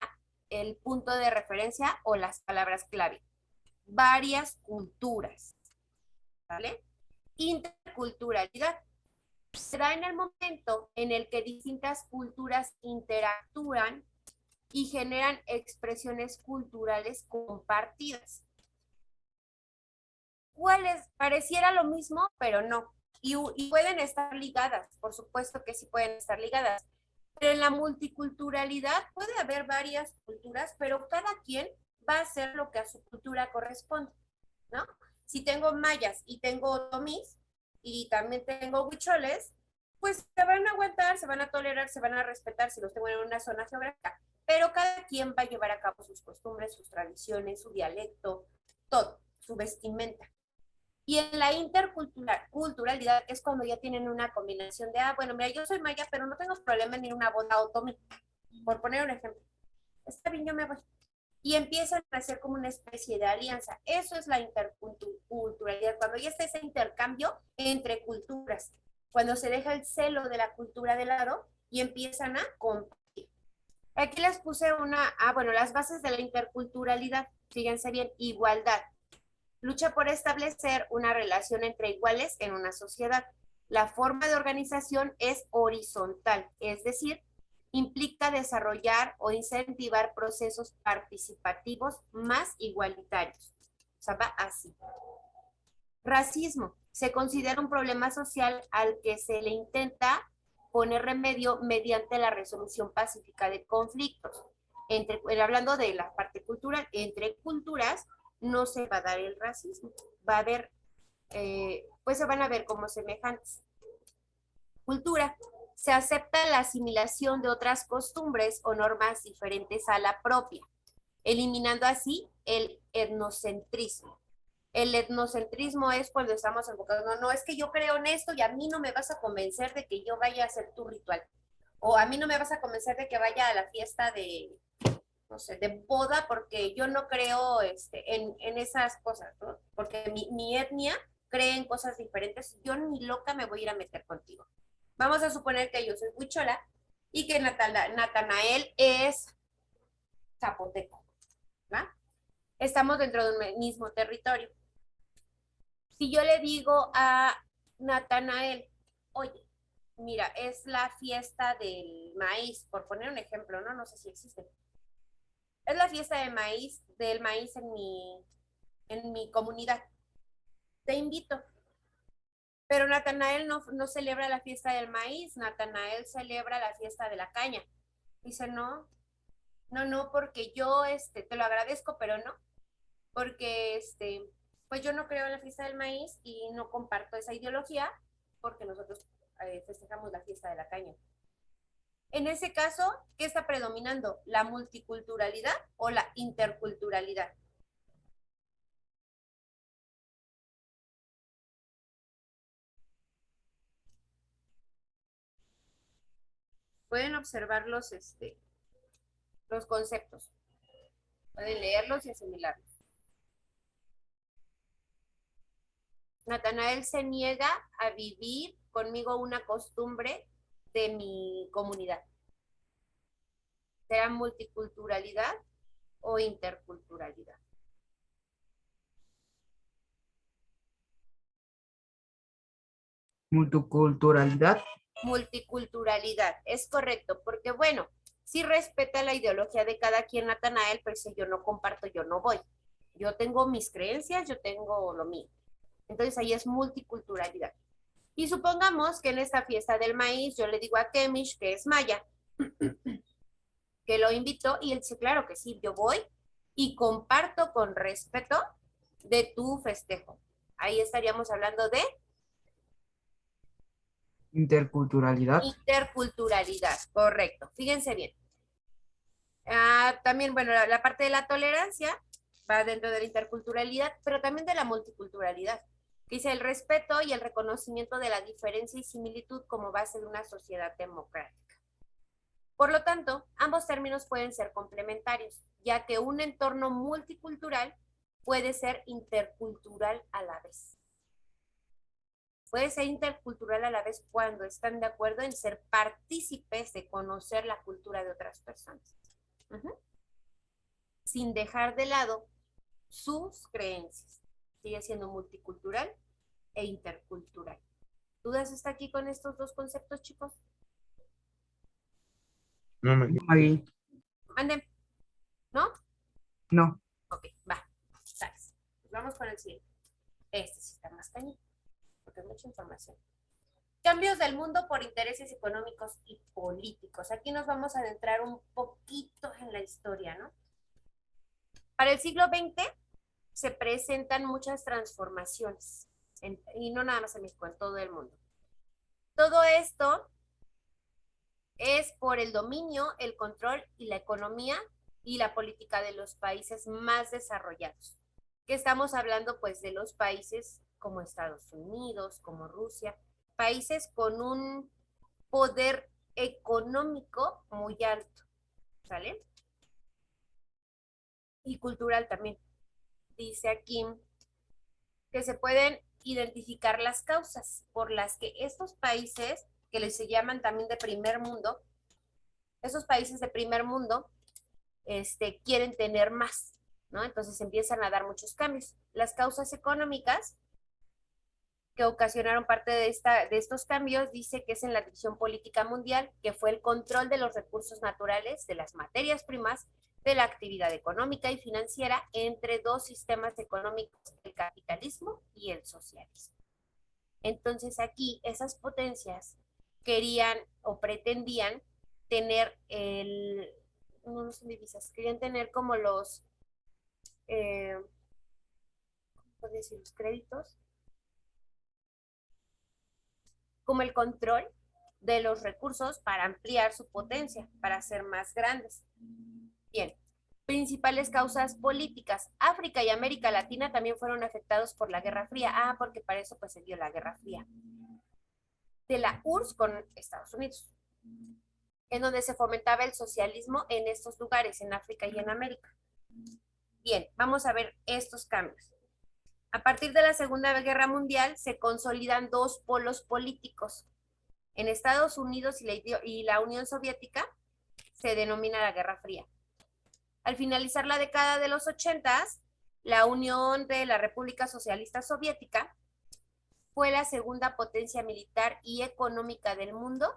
[SPEAKER 1] el punto de referencia o las palabras clave. Varias culturas. ¿Vale? Interculturalidad se da en el momento en el que distintas culturas interactúan y generan expresiones culturales compartidas. ¿Cuáles? Pareciera lo mismo, pero no. Y pueden estar ligadas, por supuesto que sí pueden estar ligadas. Pero en la multiculturalidad puede haber varias culturas, pero cada quien va a hacer lo que a su cultura corresponde, ¿no? Si tengo mayas y tengo otomís y también tengo huicholes, pues se van a aguantar, se van a tolerar, se van a respetar si los tengo en una zona geográfica. Pero cada quien va a llevar a cabo sus costumbres, sus tradiciones, su dialecto, todo, su vestimenta. Y en la interculturalidad es cuando ya tienen una combinación de, bueno, mira, yo soy maya, pero no tengo problema en ir a una boda otomí, por poner un ejemplo. Está bien, yo me voy. Y empiezan a hacer como una especie de alianza. Eso es la interculturalidad, cuando ya está ese intercambio entre culturas, cuando se deja el celo de la cultura de lado y empiezan a compartir. Aquí les puse bueno, las bases de la interculturalidad, fíjense bien, igualdad. Lucha por establecer una relación entre iguales en una sociedad. La forma de organización es horizontal, es decir, implica desarrollar o incentivar procesos participativos más igualitarios. O sea, va así. Racismo. Se considera un problema social al que se le intenta poner remedio mediante la resolución pacífica de conflictos. Hablando de la parte cultural, entre culturas no se va a dar el racismo. Va a haber, pues se van a ver como semejantes. Cultura. Se acepta la asimilación de otras costumbres o normas diferentes a la propia, eliminando así el etnocentrismo. El etnocentrismo es cuando estamos enfocados, no, es que yo creo en esto y a mí no me vas a convencer de que yo vaya a hacer tu ritual. O a mí no me vas a convencer de que vaya a la fiesta de, no sé, de boda porque yo no creo en esas cosas, ¿no? Porque mi etnia cree en cosas diferentes, yo ni loca me voy a ir a meter contigo. Vamos a suponer que yo soy huichola y que Natanael es zapoteco, ¿va? Estamos dentro de un mismo territorio. Si yo le digo a Natanael, oye, mira, es la fiesta del maíz, por poner un ejemplo, ¿no? No sé si existe. Es la fiesta del maíz en mi comunidad. Te invito. Pero Natanael no celebra la fiesta del maíz, Natanael celebra la fiesta de la caña. Dice, no, porque yo te lo agradezco, pero no, porque pues yo no creo en la fiesta del maíz y no comparto esa ideología porque nosotros festejamos la fiesta de la caña. En ese caso, ¿qué está predominando? ¿La multiculturalidad o la interculturalidad? Pueden observar los conceptos, pueden leerlos y asimilarlos. Natanael se niega a vivir conmigo una costumbre de mi comunidad. ¿Será multiculturalidad o interculturalidad?
[SPEAKER 3] Multiculturalidad.
[SPEAKER 1] Multiculturalidad, es correcto, porque bueno, sí respeta la ideología de cada quien, Natanael, pero si yo no comparto, yo no voy. Yo tengo mis creencias, yo tengo lo mío. Entonces ahí es multiculturalidad. Y supongamos que en esta fiesta del maíz yo le digo a Kemish, que es maya, que lo invitó y él dice, claro que sí, yo voy y comparto con respeto de tu festejo. Ahí estaríamos hablando de
[SPEAKER 3] Interculturalidad.
[SPEAKER 1] interculturalidad, correcto. Fíjense bien. También, bueno, la parte de la tolerancia va dentro de la interculturalidad, pero también de la multiculturalidad, que dice el respeto y el reconocimiento de la diferencia y similitud como base de una sociedad democrática. Por lo tanto, ambos términos pueden ser complementarios, ya que un entorno multicultural puede ser intercultural a la vez. Puede ser intercultural a la vez cuando están de acuerdo en ser partícipes de conocer la cultura de otras personas. Sin dejar de lado sus creencias. Sigue siendo multicultural e intercultural. ¿Dudas hasta aquí con estos dos conceptos, chicos?
[SPEAKER 5] No me
[SPEAKER 3] Ahí.
[SPEAKER 1] Anden. ¿No?
[SPEAKER 3] No.
[SPEAKER 1] Ok, va. ¿Sabes? Pues vamos con el siguiente. Este sí está más cañón, porque es mucha información. Cambios del mundo por intereses económicos y políticos. Aquí nos vamos a adentrar un poquito en la historia, ¿no? Para el siglo XX se presentan muchas transformaciones, y no nada más en México, en todo el mundo. Todo esto es por el dominio, el control y la economía y la política de los países más desarrollados. Que estamos hablando pues de los países como Estados Unidos, como Rusia, países con un poder económico muy alto, ¿sale? Y cultural también. Dice aquí que se pueden identificar las causas por las que estos países, que les se llaman también de primer mundo, esos países de primer mundo, quieren tener más, ¿no? Entonces empiezan a dar muchos cambios. Las causas económicas que ocasionaron parte de estos cambios dice que es en la división política mundial, que fue el control de los recursos naturales, de las materias primas, de la actividad económica y financiera entre dos sistemas económicos, el capitalismo y el socialismo. Entonces aquí esas potencias querían o pretendían tener no son divisas, querían tener como los, ¿cómo puedo decir? Los créditos, como el control de los recursos para ampliar su potencia, para ser más grandes. Bien, principales causas políticas. África y América Latina también fueron afectados por la Guerra Fría. Porque para eso pues se dio la Guerra Fría. De la URSS con Estados Unidos, en donde se fomentaba el socialismo en estos lugares, en África y en América. Bien, vamos a ver estos cambios. A partir de la Segunda Guerra Mundial se consolidan dos polos políticos. En Estados Unidos y la Unión Soviética se denomina la Guerra Fría. Al finalizar la década de los 80, la Unión de la República Socialista Soviética fue la segunda potencia militar y económica del mundo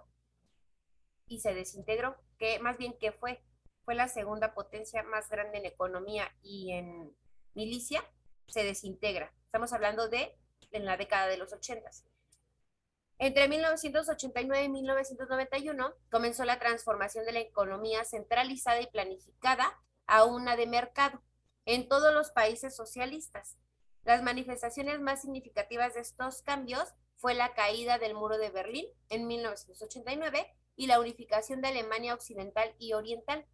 [SPEAKER 1] y se desintegró. Más bien, ¿qué fue? Fue la segunda potencia más grande en economía y en milicia, se desintegra. Estamos hablando de en la década de los 80. Entre 1989 y 1991 comenzó la transformación de la economía centralizada y planificada a una de mercado en todos los países socialistas. Las manifestaciones más significativas de estos cambios fue la caída del muro de Berlín en 1989 y la unificación de Alemania Occidental y Oriental.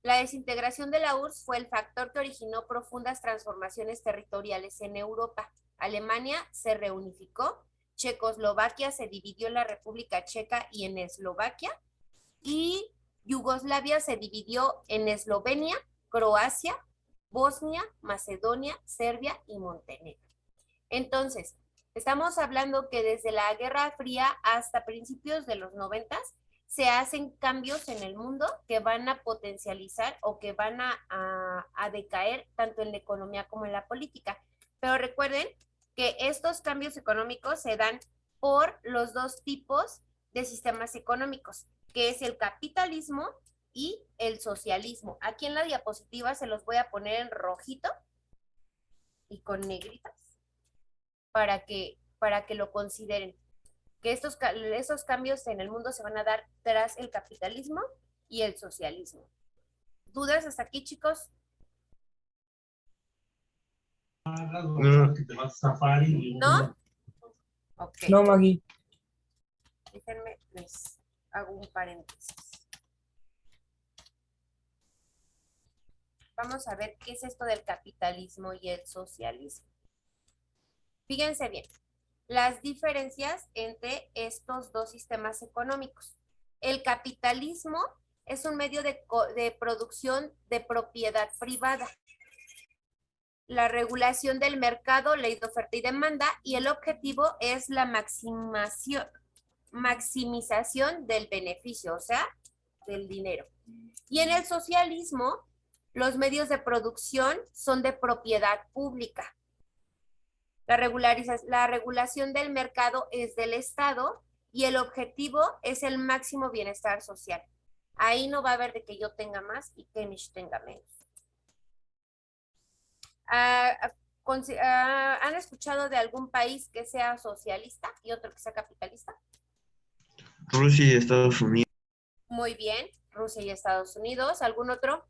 [SPEAKER 1] La desintegración de la URSS fue el factor que originó profundas transformaciones territoriales en Europa. Alemania se reunificó, Checoslovaquia se dividió en la República Checa y en Eslovaquia, y Yugoslavia se dividió en Eslovenia, Croacia, Bosnia, Macedonia, Serbia y Montenegro. Entonces, estamos hablando que desde la Guerra Fría hasta principios de los 90 se hacen cambios en el mundo que van a potencializar o que van a decaer tanto en la economía como en la política. Pero recuerden que estos cambios económicos se dan por los dos tipos de sistemas económicos, que es el capitalismo y el socialismo. Aquí en la diapositiva se los voy a poner en rojito y con negritas para que lo consideren, que esos cambios en el mundo se van a dar tras el capitalismo y el socialismo. ¿Dudas hasta aquí, chicos? ¿No? Ok.
[SPEAKER 3] No, Maggie.
[SPEAKER 1] Déjenme, les hago un paréntesis. Vamos a ver qué es esto del capitalismo y el socialismo. Fíjense bien, las diferencias entre estos dos sistemas económicos. El capitalismo es un medio de producción de propiedad privada. La regulación del mercado, ley de oferta y demanda, y el objetivo es la maximización del beneficio, o sea, del dinero. Y en el socialismo, los medios de producción son de propiedad pública. La regulación del mercado es del Estado y el objetivo es el máximo bienestar social. Ahí no va a haber de que yo tenga más y que Mish tenga menos. ¿Han escuchado de algún país que sea socialista y otro que sea capitalista?
[SPEAKER 5] Rusia y Estados Unidos.
[SPEAKER 1] Muy bien, Rusia y Estados Unidos. ¿Algún otro?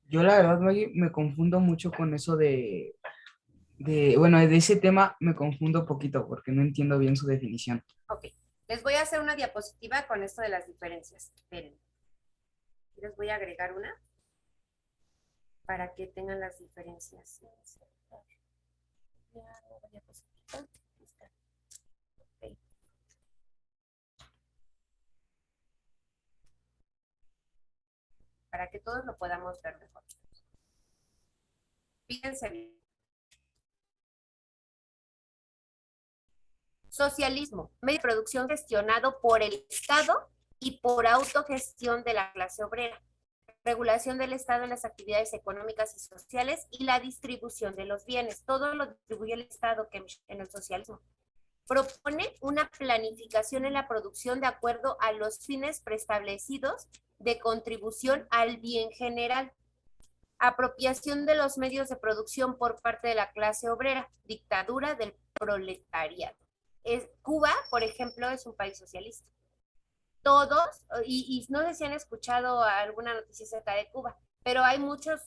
[SPEAKER 3] Yo la verdad, Maggie, me confundo mucho con eso bueno, de ese tema me confundo poquito porque no entiendo bien su definición.
[SPEAKER 1] Ok, les voy a hacer una diapositiva con esto de las diferencias. Esperen. Les voy a agregar una para que tengan las diferencias. Okay. Para que todos lo podamos ver mejor. Fíjense bien. Socialismo, medio de producción gestionado por el Estado y por autogestión de la clase obrera. Regulación del Estado en las actividades económicas y sociales y la distribución de los bienes. Todo lo distribuye el Estado que en el socialismo. Propone una planificación en la producción de acuerdo a los fines preestablecidos de contribución al bien general. Apropiación de los medios de producción por parte de la clase obrera. Dictadura del proletariado. Cuba, por ejemplo, es un país socialista. Todos, y no sé si han escuchado alguna noticia acerca de Cuba, pero hay muchos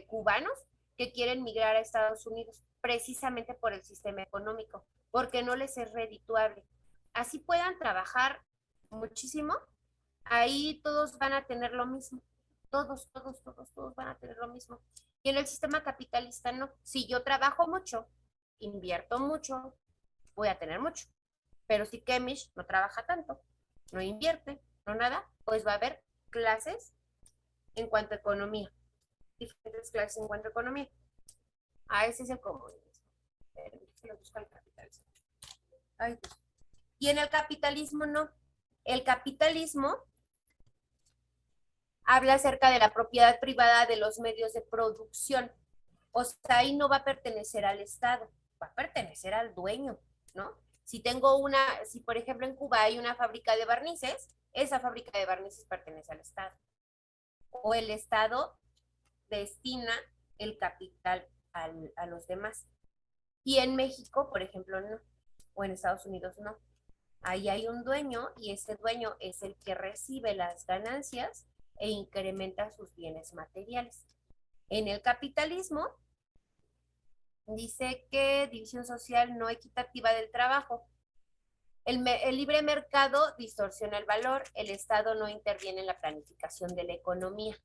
[SPEAKER 1] cubanos que quieren migrar a Estados Unidos precisamente por el sistema económico, porque no les es redituable. Así puedan trabajar muchísimo, ahí todos van a tener lo mismo. Todos van a tener lo mismo. Y en el sistema capitalista no. Si yo trabajo mucho, invierto mucho, voy a tener mucho. Pero si Kemish no trabaja tanto, no invierte, no nada, pues va a haber clases en cuanto a economía. Diferentes clases en cuanto a economía. Ese es el comunismo. Lo busca el capitalismo. Ay, Dios. Y en el capitalismo no. El capitalismo habla acerca de la propiedad privada de los medios de producción. O sea, ahí no va a pertenecer al Estado. va a pertenecer al dueño, ¿no? Si por ejemplo en Cuba hay una fábrica de barnices, esa fábrica de barnices pertenece al Estado. O el Estado destina el capital a los demás. Y en México, por ejemplo, no. O en Estados Unidos no. Ahí hay un dueño y ese dueño es el que recibe las ganancias e incrementa sus bienes materiales. En el capitalismo dice que división social no equitativa del trabajo. El libre mercado distorsiona el valor, el Estado no interviene en la planificación de la economía.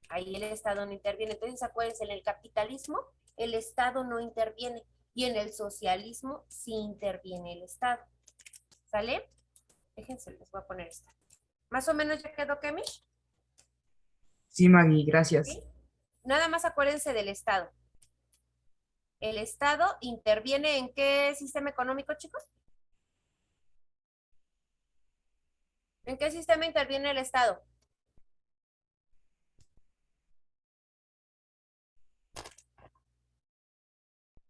[SPEAKER 1] Ahí el Estado no interviene. Entonces, acuérdense, en el capitalismo el Estado no interviene y en el socialismo sí interviene el Estado. ¿Sale? Déjense, les voy a poner esta. ¿Más o menos ya quedó, Kemi?
[SPEAKER 3] Sí, Maggie, gracias.
[SPEAKER 1] ¿Sí? Nada más acuérdense del Estado. ¿El Estado interviene en qué sistema económico, chicos? ¿En qué sistema interviene el Estado?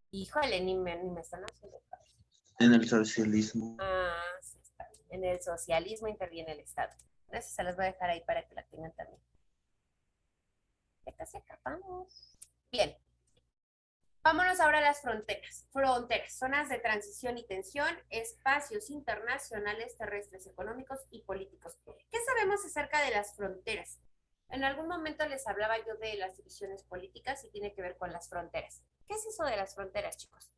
[SPEAKER 1] Híjole, ni me están haciendo caso.
[SPEAKER 5] En el socialismo.
[SPEAKER 1] Ah, sí, está bien. En el socialismo interviene el Estado. Eso se las voy a dejar ahí para que la tengan también. Ya casi acabamos. Bien. Vámonos ahora a las fronteras. Fronteras, zonas de transición y tensión, espacios internacionales, terrestres, económicos y políticos. ¿Qué sabemos acerca de las fronteras? En algún momento les hablaba yo de las divisiones políticas y tiene que ver con las fronteras. ¿Qué es eso de las fronteras, chicos?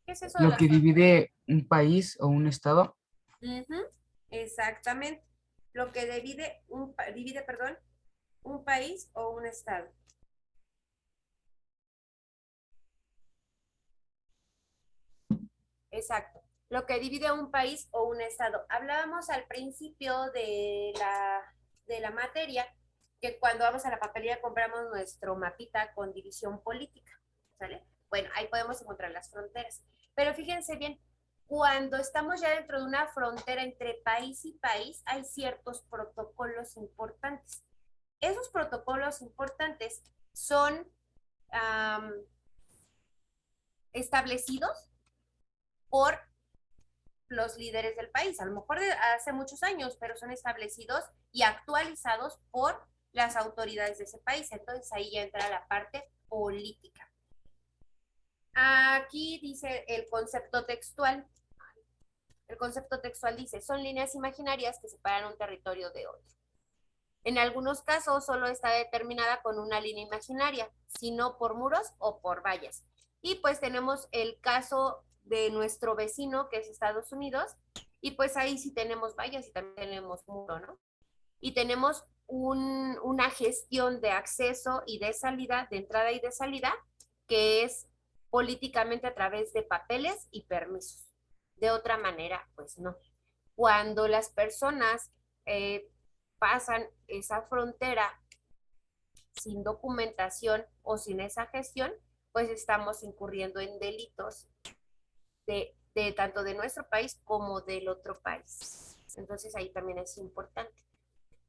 [SPEAKER 1] ¿Qué es eso de
[SPEAKER 3] Lo
[SPEAKER 1] las
[SPEAKER 3] que
[SPEAKER 1] fronteras?
[SPEAKER 3] divide un país o un estado.
[SPEAKER 1] Uh-huh, exactamente. Lo que divide un país o un estado. Exacto. Lo que divide un país o un estado. Hablábamos al principio de la materia que cuando vamos a la papelería compramos nuestro mapita con división política, ¿sale? Bueno, ahí podemos encontrar las fronteras. Pero fíjense bien, cuando estamos ya dentro de una frontera entre país y país, hay ciertos protocolos importantes. Esos protocolos importantes son establecidos por los líderes del país, a lo mejor de hace muchos años, pero son establecidos y actualizados por las autoridades de ese país. Entonces ahí ya entra la parte política. Aquí dice el concepto textual. El concepto textual dice, son líneas imaginarias que separan un territorio de otro. En algunos casos solo está determinada con una línea imaginaria, sino por muros o por vallas. Y pues tenemos el caso de nuestro vecino, que es Estados Unidos, y pues ahí sí tenemos vallas y también tenemos muro, ¿no? Y tenemos una gestión de acceso y de salida, de entrada y de salida, que es políticamente a través de papeles y permisos. De otra manera, pues no. Cuando las personas pasan esa frontera sin documentación o sin esa gestión, pues estamos incurriendo en delitos de tanto de nuestro país como del otro país. Entonces ahí también es importante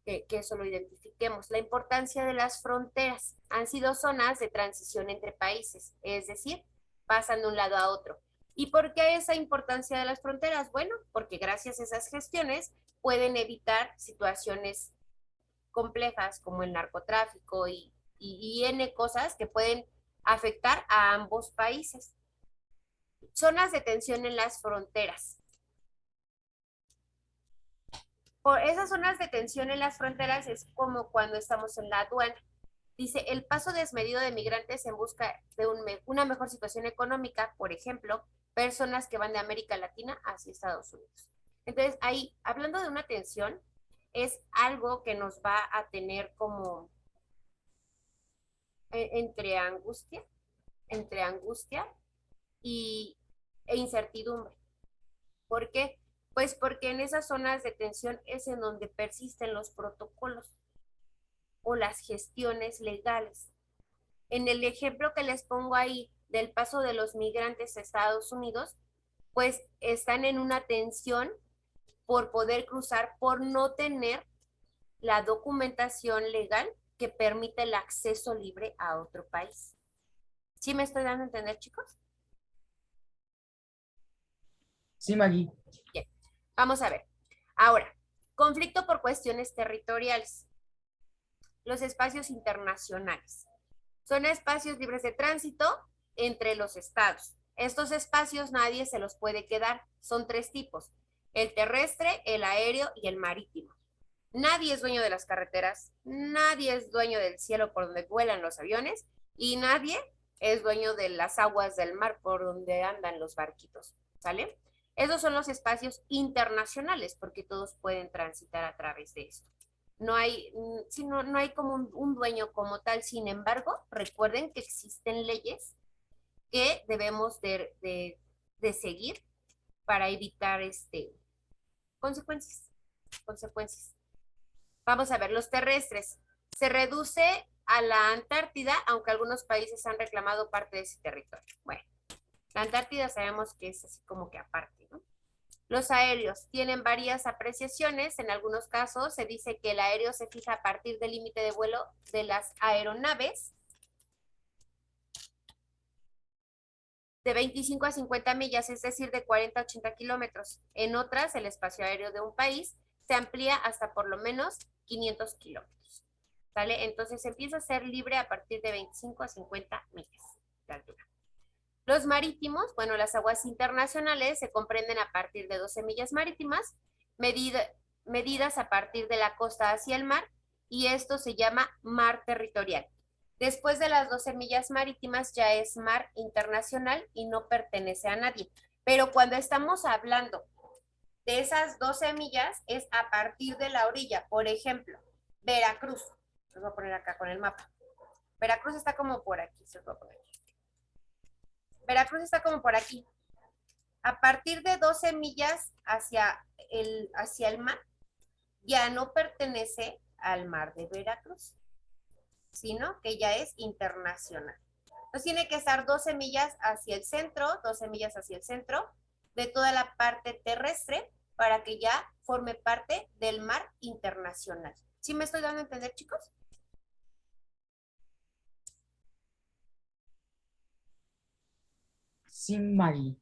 [SPEAKER 1] que eso lo identifiquemos. La importancia de las fronteras han sido zonas de transición entre países, es decir, pasan de un lado a otro. ¿Y por qué esa importancia de las fronteras? Bueno, porque gracias a esas gestiones pueden evitar situaciones complejas como el narcotráfico y N cosas que pueden afectar a ambos países. Zonas de tensión en las fronteras. Por esas zonas de tensión en las fronteras es como cuando estamos en la aduana. Dice, el paso desmedido de migrantes en busca de una mejor situación económica, por ejemplo, personas que van de América Latina hacia Estados Unidos. Entonces, ahí, hablando de una tensión, es algo que nos va a tener como entre angustia e incertidumbre. ¿Por qué? Pues porque en esas zonas de tensión es en donde persisten los protocolos o las gestiones legales. En el ejemplo que les pongo ahí del paso de los migrantes a Estados Unidos, pues están en una tensión por poder cruzar, por no tener la documentación legal que permite el acceso libre a otro país. ¿Sí me estoy dando a entender, chicos?
[SPEAKER 3] Sí, Maggie.
[SPEAKER 1] Bien, vamos a ver. Ahora, conflicto por cuestiones territoriales. Los espacios internacionales. Son espacios libres de tránsito entre los estados. Estos espacios nadie se los puede quedar. Son 3 tipos: el terrestre, el aéreo y el marítimo. Nadie es dueño de las carreteras, nadie es dueño del cielo por donde vuelan los aviones y nadie es dueño de las aguas del mar por donde andan los barquitos, ¿sale? Esos son los espacios internacionales porque todos pueden transitar a través de esto. No hay, no hay como un dueño como tal. Sin embargo, recuerden que existen leyes que debemos de seguir para evitar consecuencias. Vamos a ver, los terrestres. Se reduce a la Antártida, aunque algunos países han reclamado parte de ese territorio. Bueno, la Antártida sabemos que es así como que aparte, ¿no? Los aéreos tienen varias apreciaciones. En algunos casos se dice que el aéreo se fija a partir del límite de vuelo de las aeronaves de 25 a 50 millas, es decir, de 40 a 80 kilómetros. En otras, el espacio aéreo de un país se amplía hasta por lo menos 500 kilómetros. ¿Sale? Entonces empieza a ser libre a partir de 25 a 50 millas de altura. Los marítimos, bueno, las aguas internacionales se comprenden a partir de 12 millas marítimas, medidas a partir de la costa hacia el mar, y esto se llama mar territorial. Después de las 12 millas marítimas ya es mar internacional y no pertenece a nadie. Pero cuando estamos hablando de esas 12 millas es a partir de la orilla. Por ejemplo, Veracruz. Los voy a poner acá con el mapa. Veracruz está como por aquí. Se los voy a poner aquí. Veracruz está como por aquí. A partir de 12 millas hacia el mar, ya no pertenece al mar de Veracruz, sino que ya es internacional. Entonces tiene que estar 12 millas hacia el centro, 12 millas hacia el centro de toda la parte terrestre para que ya forme parte del mar internacional. ¿Sí me estoy dando a entender, chicos?
[SPEAKER 3] Sí, Maggie.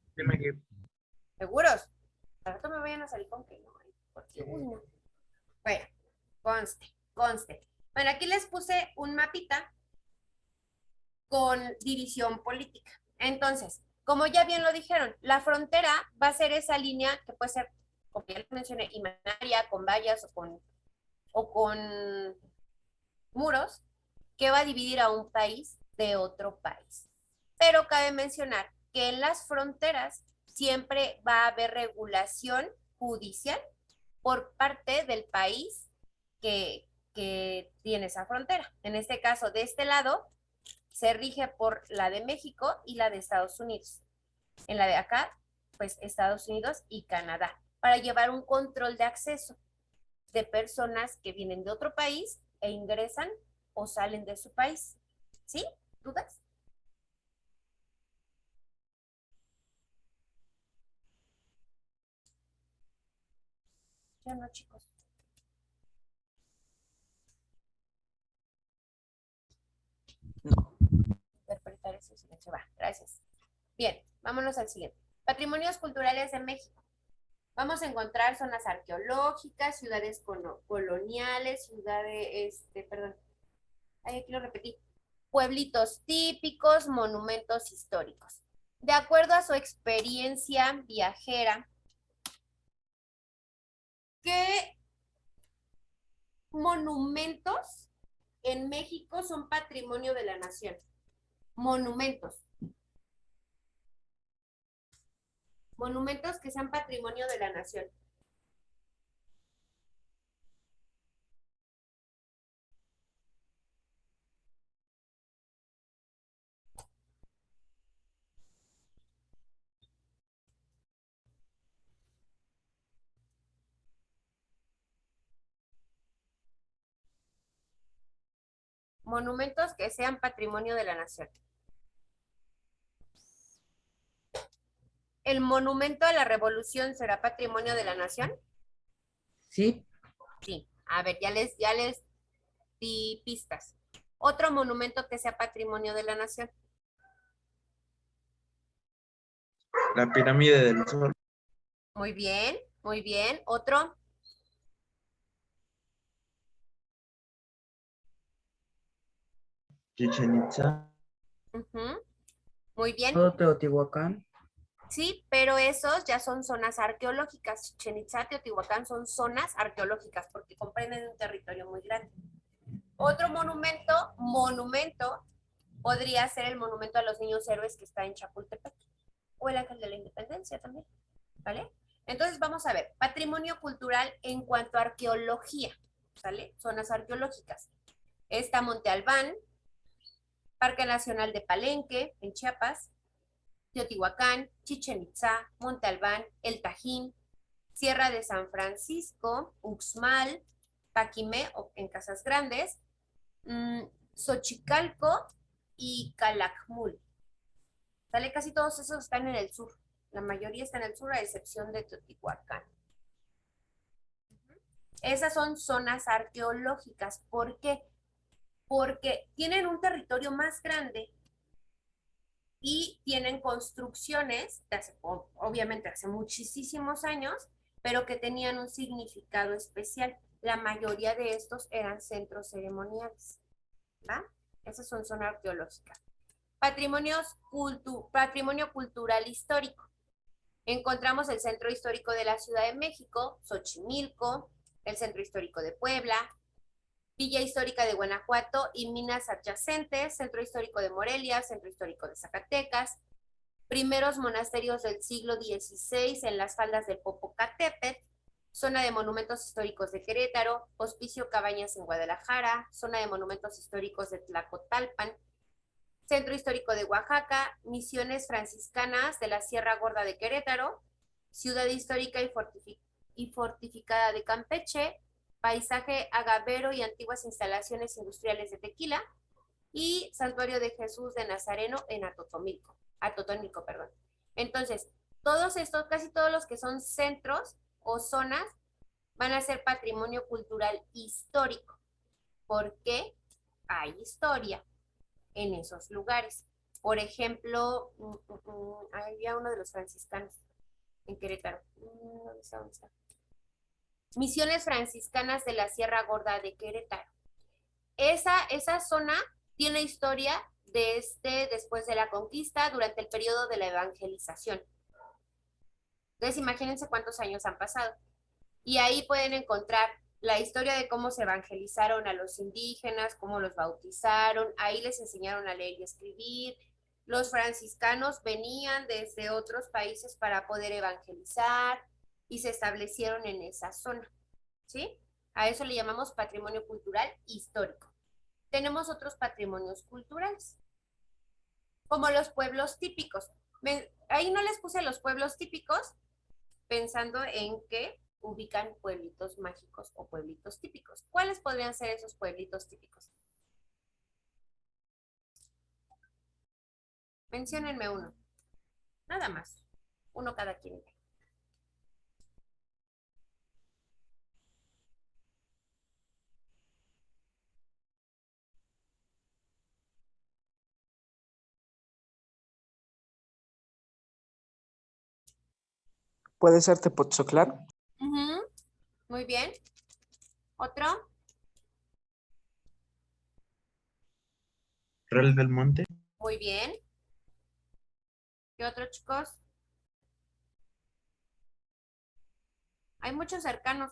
[SPEAKER 1] ¿Seguros? Al rato me vayan a salir con que no, porque uy, no. Bueno, conste. Bueno, aquí les puse un mapita con división política. Entonces, como ya bien lo dijeron, la frontera va a ser esa línea que puede ser, como ya les mencioné, imaginaria, con vallas o con muros, que va a dividir a un país de otro país. Pero cabe mencionar que en las fronteras siempre va a haber regulación judicial por parte del país que tiene esa frontera. En este caso, de este lado, se rige por la de México y la de Estados Unidos. En la de acá, pues Estados Unidos y Canadá, para llevar un control de acceso de personas que vienen de otro país e ingresan o salen de su país. ¿Sí? ¿Dudas? Ya no, chicos. Interpretar ese silencio. Va, gracias. Bien, vámonos al siguiente. Patrimonios culturales de México. Vamos a encontrar zonas arqueológicas, ciudades coloniales, perdón, aquí lo repetí, pueblitos típicos, monumentos históricos. De acuerdo a su experiencia viajera, ¿qué monumentos en México son patrimonio de la nación? Monumentos. Monumentos que sean patrimonio de la nación. Monumentos que sean patrimonio de la nación. ¿El monumento a la revolución será patrimonio de la nación?
[SPEAKER 3] Sí,
[SPEAKER 1] Sí, a ver, ya les di pistas. Otro monumento que sea patrimonio de la nación.
[SPEAKER 5] La pirámide del Sol.
[SPEAKER 1] Muy bien, muy bien. Otro.
[SPEAKER 5] Chichen Itza.
[SPEAKER 1] Ujú, muy bien.
[SPEAKER 3] todo Teotihuacán.
[SPEAKER 1] Sí, pero esos ya son zonas arqueológicas. Chichén Itzá, Teotihuacán son zonas arqueológicas porque comprenden un territorio muy grande. Otro monumento, podría ser el monumento a los niños héroes que está en Chapultepec o el Ángel de la Independencia también, ¿vale? Entonces vamos a ver, patrimonio cultural en cuanto a arqueología, ¿sale? Zonas arqueológicas. Está Monte Albán, Parque Nacional de Palenque, en Chiapas, Teotihuacán, Chichén Itzá, Monte Albán, El Tajín, Sierra de San Francisco, Uxmal, Paquimé en Casas Grandes, Xochicalco y Calakmul. ¿Sale? Casi todos esos están en el sur. La mayoría está en el sur, a excepción de Teotihuacán. Esas son zonas arqueológicas. ¿Por qué? Porque tienen un territorio más grande y tienen construcciones, de hace, obviamente hace muchísimos años, pero que tenían un significado especial. La mayoría de estos eran centros ceremoniales, ¿va? Esas son zonas arqueológicas. Patrimonio cultural histórico. Encontramos el Centro Histórico de la Ciudad de México, Xochimilco, el Centro Histórico de Puebla, Villa Histórica de Guanajuato y minas adyacentes, Centro Histórico de Morelia, Centro Histórico de Zacatecas, primeros monasterios del siglo XVI en las faldas del Popocatépetl, zona de monumentos históricos de Querétaro, Hospicio Cabañas en Guadalajara, zona de monumentos históricos de Tlacotalpan, Centro Histórico de Oaxaca, Misiones Franciscanas de la Sierra Gorda de Querétaro, Ciudad Histórica y Fortificada de Campeche, Paisaje agavero y antiguas instalaciones industriales de Tequila, y Santuario de Jesús de Nazareno en Atotonilco, perdón. Entonces, todos estos, casi todos los que son centros o zonas, van a ser patrimonio cultural histórico, porque hay historia en esos lugares. Por ejemplo, había uno de los franciscanos en Querétaro. ¿Dónde está? ¿Dónde está? Misiones franciscanas de la Sierra Gorda de Querétaro. Esa zona tiene historia después de la conquista, durante el periodo de la evangelización. Entonces, imagínense cuántos años han pasado. Y ahí pueden encontrar la historia de cómo se evangelizaron a los indígenas, cómo los bautizaron, ahí les enseñaron a leer y escribir. Los franciscanos venían desde otros países para poder evangelizar y se establecieron en esa zona, ¿sí? A eso le llamamos patrimonio cultural histórico. Tenemos otros patrimonios culturales, como los pueblos típicos. Ahí no les puse los pueblos típicos, pensando en que ubican pueblitos mágicos o pueblitos típicos. ¿Cuáles podrían ser esos pueblitos típicos? Menciónenme uno. Nada más. Uno cada quien.
[SPEAKER 3] Puede ser Tepotzoclán.
[SPEAKER 1] Muy bien. ¿Otro?
[SPEAKER 5] Real del Monte.
[SPEAKER 1] Muy bien. ¿Qué otro, chicos? Hay muchos cercanos.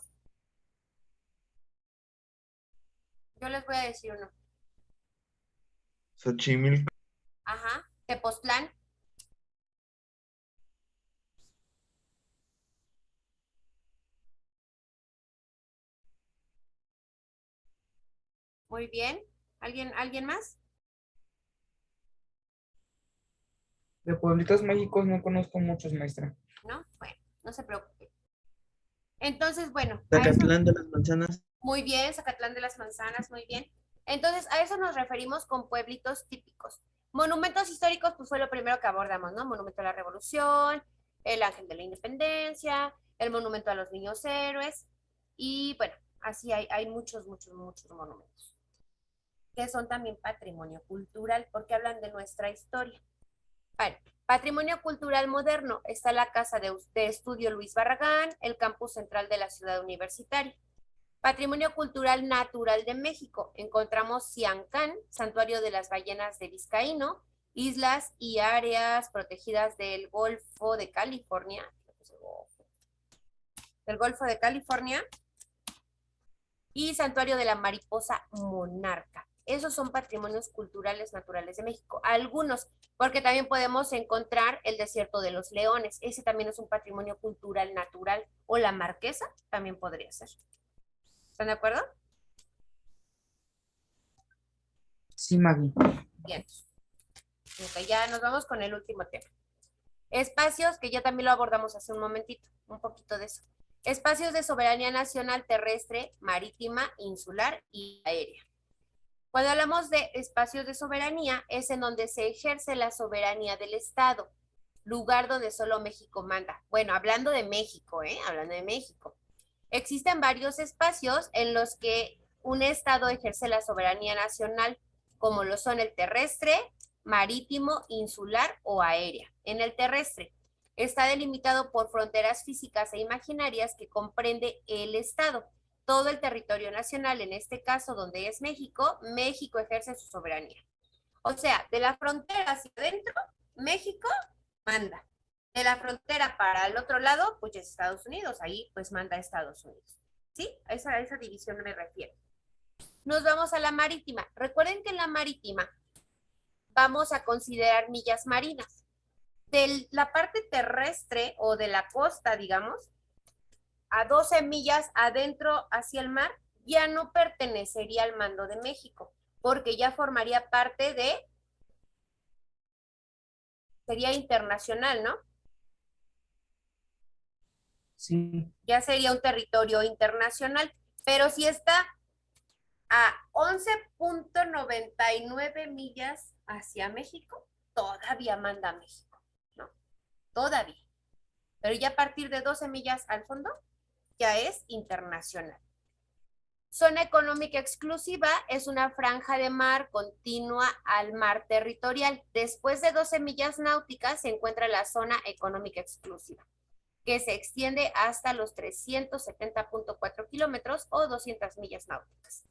[SPEAKER 1] Yo les voy a decir uno.
[SPEAKER 5] Xochimilco.
[SPEAKER 1] Ajá. Tepoztlán. Muy bien. ¿Alguien más?
[SPEAKER 3] De pueblitos mágicos no conozco muchos, maestra.
[SPEAKER 1] ¿No? Bueno, no se preocupe. Entonces, bueno, a eso.
[SPEAKER 5] Zacatlán de las Manzanas.
[SPEAKER 1] Muy bien, Zacatlán de las Manzanas, muy bien. Entonces, a eso nos referimos con pueblitos típicos. Monumentos históricos, pues fue lo primero que abordamos, ¿no? Monumento a la Revolución, el Ángel de la Independencia, el Monumento a los Niños Héroes. Y bueno, así hay muchos monumentos que son también patrimonio cultural porque hablan de nuestra historia. Bueno, patrimonio cultural moderno está la Casa de Estudio Luis Barragán, el campus central de la ciudad universitaria. Patrimonio cultural natural de México, encontramos Siancán, santuario de las ballenas de Vizcaíno, islas y áreas protegidas del Golfo de California, y santuario de la mariposa monarca. Esos son patrimonios culturales naturales de México. Algunos, porque también podemos encontrar el desierto de los leones. Ese también es un patrimonio cultural natural. O la Marquesa también podría ser. ¿Están de acuerdo?
[SPEAKER 3] Sí, Maggie.
[SPEAKER 1] Bien. Ok, ya nos vamos con el último tema. Espacios, que ya también lo abordamos hace un momentito, un poquito de eso. Espacios de soberanía nacional terrestre, marítima, insular y aérea. Cuando hablamos de espacios de soberanía, es en donde se ejerce la soberanía del Estado, lugar donde solo México manda. Bueno, hablando de México, hablando de México. Existen varios espacios en los que un Estado ejerce la soberanía nacional, como lo son el terrestre, marítimo, insular o aérea. En el terrestre está delimitado por fronteras físicas e imaginarias que comprende el Estado. Todo el territorio nacional, en este caso donde es México, México ejerce su soberanía. O sea, de la frontera hacia adentro, México manda. De la frontera para el otro lado, pues es Estados Unidos, ahí pues manda Estados Unidos. ¿Sí? A esa división me refiero. Nos vamos a la marítima. Recuerden que en la marítima vamos a considerar millas marinas. De la parte terrestre o de la costa, digamos, a 12 millas adentro hacia el mar, ya no pertenecería al mando de México, porque ya formaría parte sería internacional, ¿no?
[SPEAKER 3] Sí.
[SPEAKER 1] Ya sería un territorio internacional, pero si está a 11.99 millas hacia México, todavía manda México, ¿no? Todavía. Pero ya a partir de 12 millas al fondo, ya es internacional. Zona económica exclusiva es una franja de mar continua al mar territorial. Después de 12 millas náuticas se encuentra la zona económica exclusiva, que se extiende hasta los 370.4 kilómetros o 200 millas náuticas.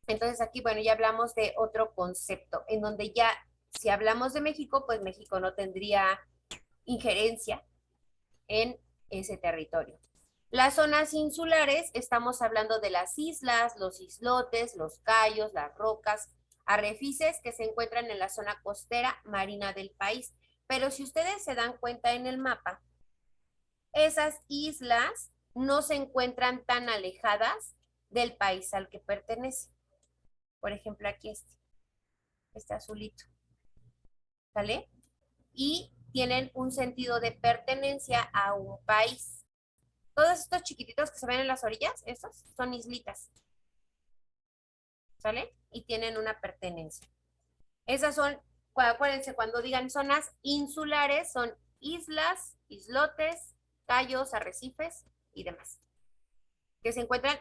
[SPEAKER 1] Entonces aquí, bueno, ya hablamos de otro concepto, en donde ya, si hablamos de México, pues México no tendría injerencia en ese territorio. Las zonas insulares, estamos hablando de las islas, los islotes, los cayos, las rocas, arrecifes que se encuentran en la zona costera marina del país. Pero si ustedes se dan cuenta en el mapa, esas islas no se encuentran tan alejadas del país al que pertenece. Por ejemplo, aquí este azulito, ¿sale? Y tienen un sentido de pertenencia a un país. Todos estos chiquititos que se ven en las orillas, esos son islitas, ¿sale? Y tienen una pertenencia. Esas son, acuérdense, cuando digan zonas insulares, son islas, islotes, cayos, arrecifes y demás, que se encuentran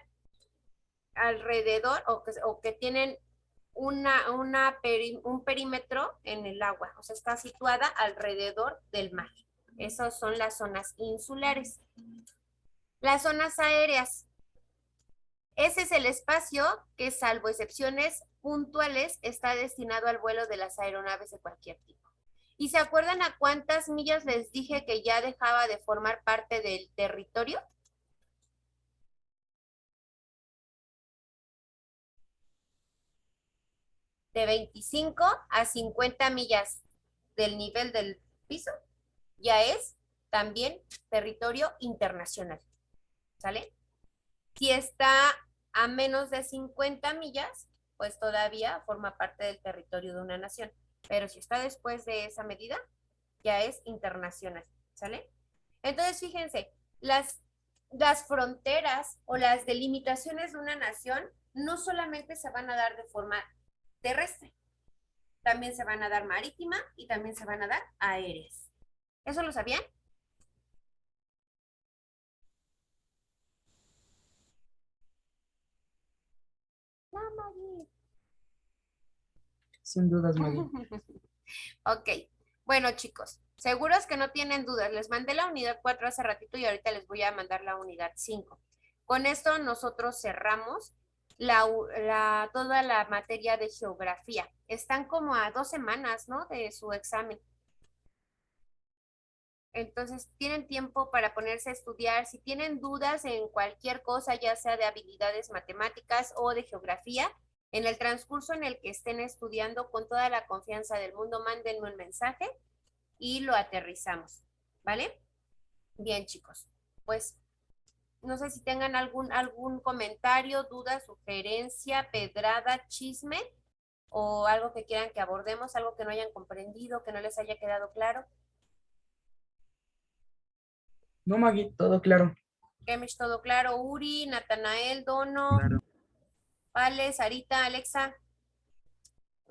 [SPEAKER 1] alrededor o que tienen un perímetro en el agua, o sea, está situada alrededor del mar. Esas son las zonas insulares. Las zonas aéreas. Ese es el espacio que, salvo excepciones puntuales, está destinado al vuelo de las aeronaves de cualquier tipo. ¿Y se acuerdan a cuántas millas les dije que ya dejaba de formar parte del territorio? De 25 a 50 millas del nivel del piso, ya es también territorio internacional. ¿Sale? Si está a menos de 50 millas, pues todavía forma parte del territorio de una nación. Pero si está después de esa medida, ya es internacional. ¿Sale? Entonces, fíjense, las fronteras o las delimitaciones de una nación no solamente se van a dar de forma terrestre, también se van a dar marítima y también se van a dar aéreas. ¿Eso lo sabían? Maggie.
[SPEAKER 3] Sin dudas, Maggie.
[SPEAKER 1] Ok, bueno chicos, seguros que no tienen dudas. Les mandé la unidad 4 hace ratito y ahorita les voy a mandar la unidad 5. Con esto nosotros cerramos toda la materia de geografía. Están como a 2 semanas, ¿no? De su examen. Entonces, tienen tiempo para ponerse a estudiar. Si tienen dudas en cualquier cosa, ya sea de habilidades matemáticas o de geografía, en el transcurso en el que estén estudiando con toda la confianza del mundo, mándenme un mensaje y lo aterrizamos, ¿vale? Bien, chicos. Pues, no sé si tengan algún comentario, duda, sugerencia, pedrada, chisme o algo que quieran que abordemos, algo que no hayan comprendido, que no les haya quedado claro.
[SPEAKER 3] No, Maggie, todo claro.
[SPEAKER 1] Kemish, todo claro. Uri, Natanael, Dono, Vale, Sarita, Alexa,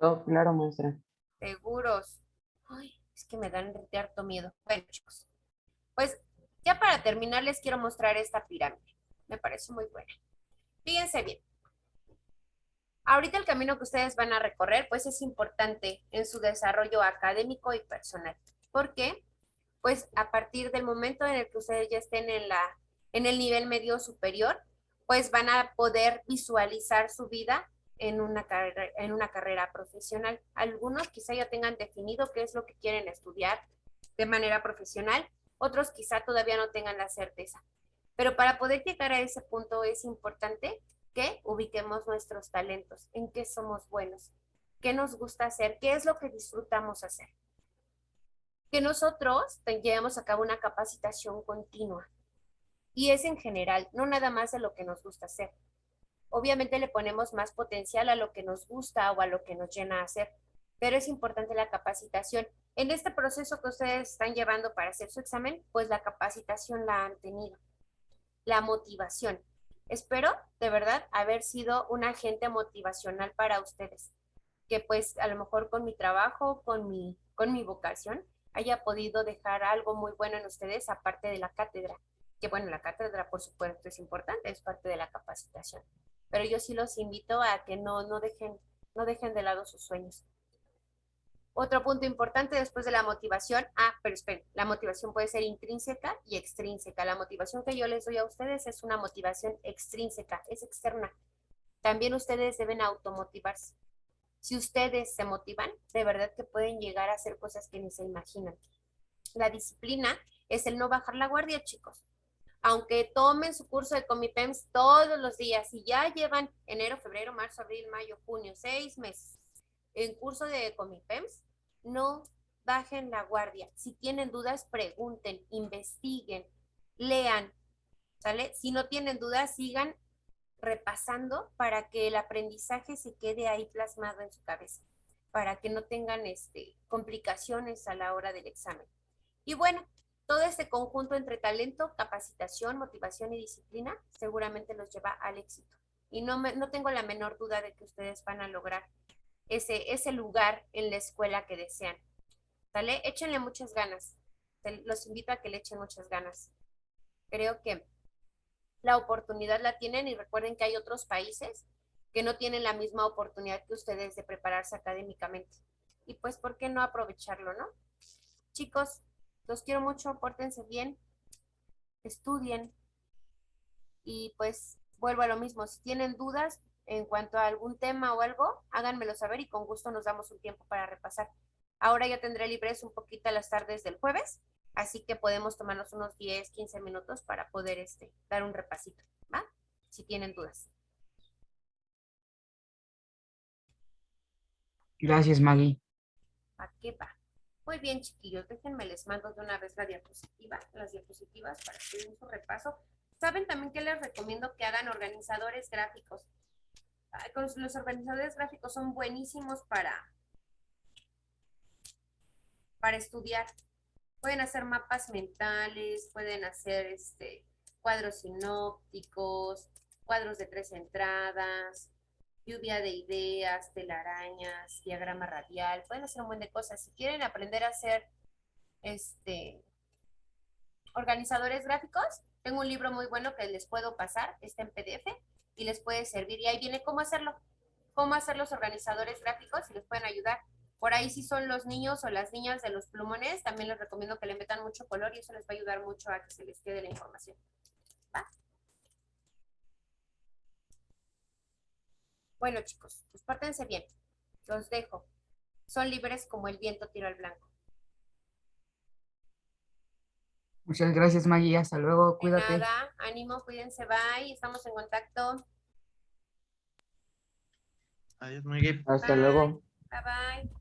[SPEAKER 4] Todo claro, maestra.
[SPEAKER 1] seguros. Ay, es que me dan de harto miedo. Bueno, chicos, pues ya para terminar les quiero mostrar esta pirámide. Me parece muy buena. Fíjense bien. Ahorita el camino que ustedes van a recorrer, pues es importante en su desarrollo académico y personal. ¿Por qué? Pues a partir del momento en el que ustedes ya estén en el nivel medio superior, pues van a poder visualizar su vida en una carrera profesional. Algunos quizá ya tengan definido qué es lo que quieren estudiar de manera profesional, otros quizá todavía no tengan la certeza. Pero para poder llegar a ese punto es importante que ubiquemos nuestros talentos, en qué somos buenos, qué nos gusta hacer, qué es lo que disfrutamos hacer. Que nosotros llevemos a cabo una capacitación continua. Y es en general, no nada más de lo que nos gusta hacer. Obviamente le ponemos más potencial a lo que nos gusta o a lo que nos llena a hacer, pero es importante la capacitación. En este proceso que ustedes están llevando para hacer su examen, pues la capacitación la han tenido, la motivación. Espero de verdad haber sido un agente motivacional para ustedes, que pues a lo mejor con mi trabajo, con mi vocación, haya podido dejar algo muy bueno en ustedes, aparte de la cátedra. Que bueno, la cátedra por supuesto es importante, es parte de la capacitación. Pero yo sí los invito a que no dejen de lado sus sueños. Otro punto importante después de la motivación, pero esperen, la motivación puede ser intrínseca y extrínseca. La motivación que yo les doy a ustedes es una motivación extrínseca, es externa. También ustedes deben automotivarse. Si ustedes se motivan, de verdad que pueden llegar a hacer cosas que ni se imaginan. La disciplina es el no bajar la guardia, chicos. Aunque tomen su curso de Comipems todos los días y ya llevan enero, febrero, marzo, abril, mayo, junio, 6 meses en curso de Comipems, no bajen la guardia. Si tienen dudas, pregunten, investiguen, lean, ¿sale? Si no tienen dudas, sigan repasando para que el aprendizaje se quede ahí plasmado en su cabeza, para que no tengan complicaciones a la hora del examen. Y bueno, todo este conjunto entre talento, capacitación, motivación y disciplina seguramente los lleva al éxito. Y no tengo la menor duda de que ustedes van a lograr ese lugar en la escuela que desean. ¿Sale? Échenle muchas ganas. Los invito a que le echen muchas ganas. Creo que la oportunidad la tienen y recuerden que hay otros países que no tienen la misma oportunidad que ustedes de prepararse académicamente. Y pues, ¿por qué no aprovecharlo, no? Chicos, los quiero mucho, pórtense bien, estudien y pues vuelvo a lo mismo. Si tienen dudas en cuanto a algún tema o algo, háganmelo saber y con gusto nos damos un tiempo para repasar. Ahora ya tendré libres un poquito las tardes del jueves, así que podemos tomarnos unos 10, 15 minutos para poder dar un repasito, ¿va? Si tienen dudas.
[SPEAKER 3] Gracias, Maggie.
[SPEAKER 1] ¿A qué va? Muy bien, chiquillos, déjenme les mando de una vez las diapositivas para que den su repaso. ¿Saben también que les recomiendo que hagan organizadores gráficos? Los organizadores gráficos son buenísimos para estudiar. Pueden hacer mapas mentales, pueden hacer cuadros sinópticos, cuadros de 3 entradas, lluvia de ideas, telarañas, diagrama radial, pueden hacer un buen de cosas. Si quieren aprender a hacer organizadores gráficos, tengo un libro muy bueno que les puedo pasar, está en PDF y les puede servir. Y ahí viene cómo hacerlo. cómo hacer los organizadores gráficos y les pueden ayudar. Por ahí si son los niños o las niñas de los plumones, también les recomiendo que le metan mucho color y eso les va a ayudar mucho a que se les quede la información. ¿Va? Bueno, chicos, pues pórtense bien. Los dejo. Son libres como el viento tiro al blanco.
[SPEAKER 3] Muchas gracias, Maggie. Hasta luego.
[SPEAKER 1] De
[SPEAKER 3] Cuídate.
[SPEAKER 1] nada, ánimo, cuídense, bye. Estamos en contacto.
[SPEAKER 5] Adiós, Maggie.
[SPEAKER 4] Hasta
[SPEAKER 1] Bye.
[SPEAKER 4] luego.
[SPEAKER 1] Bye bye.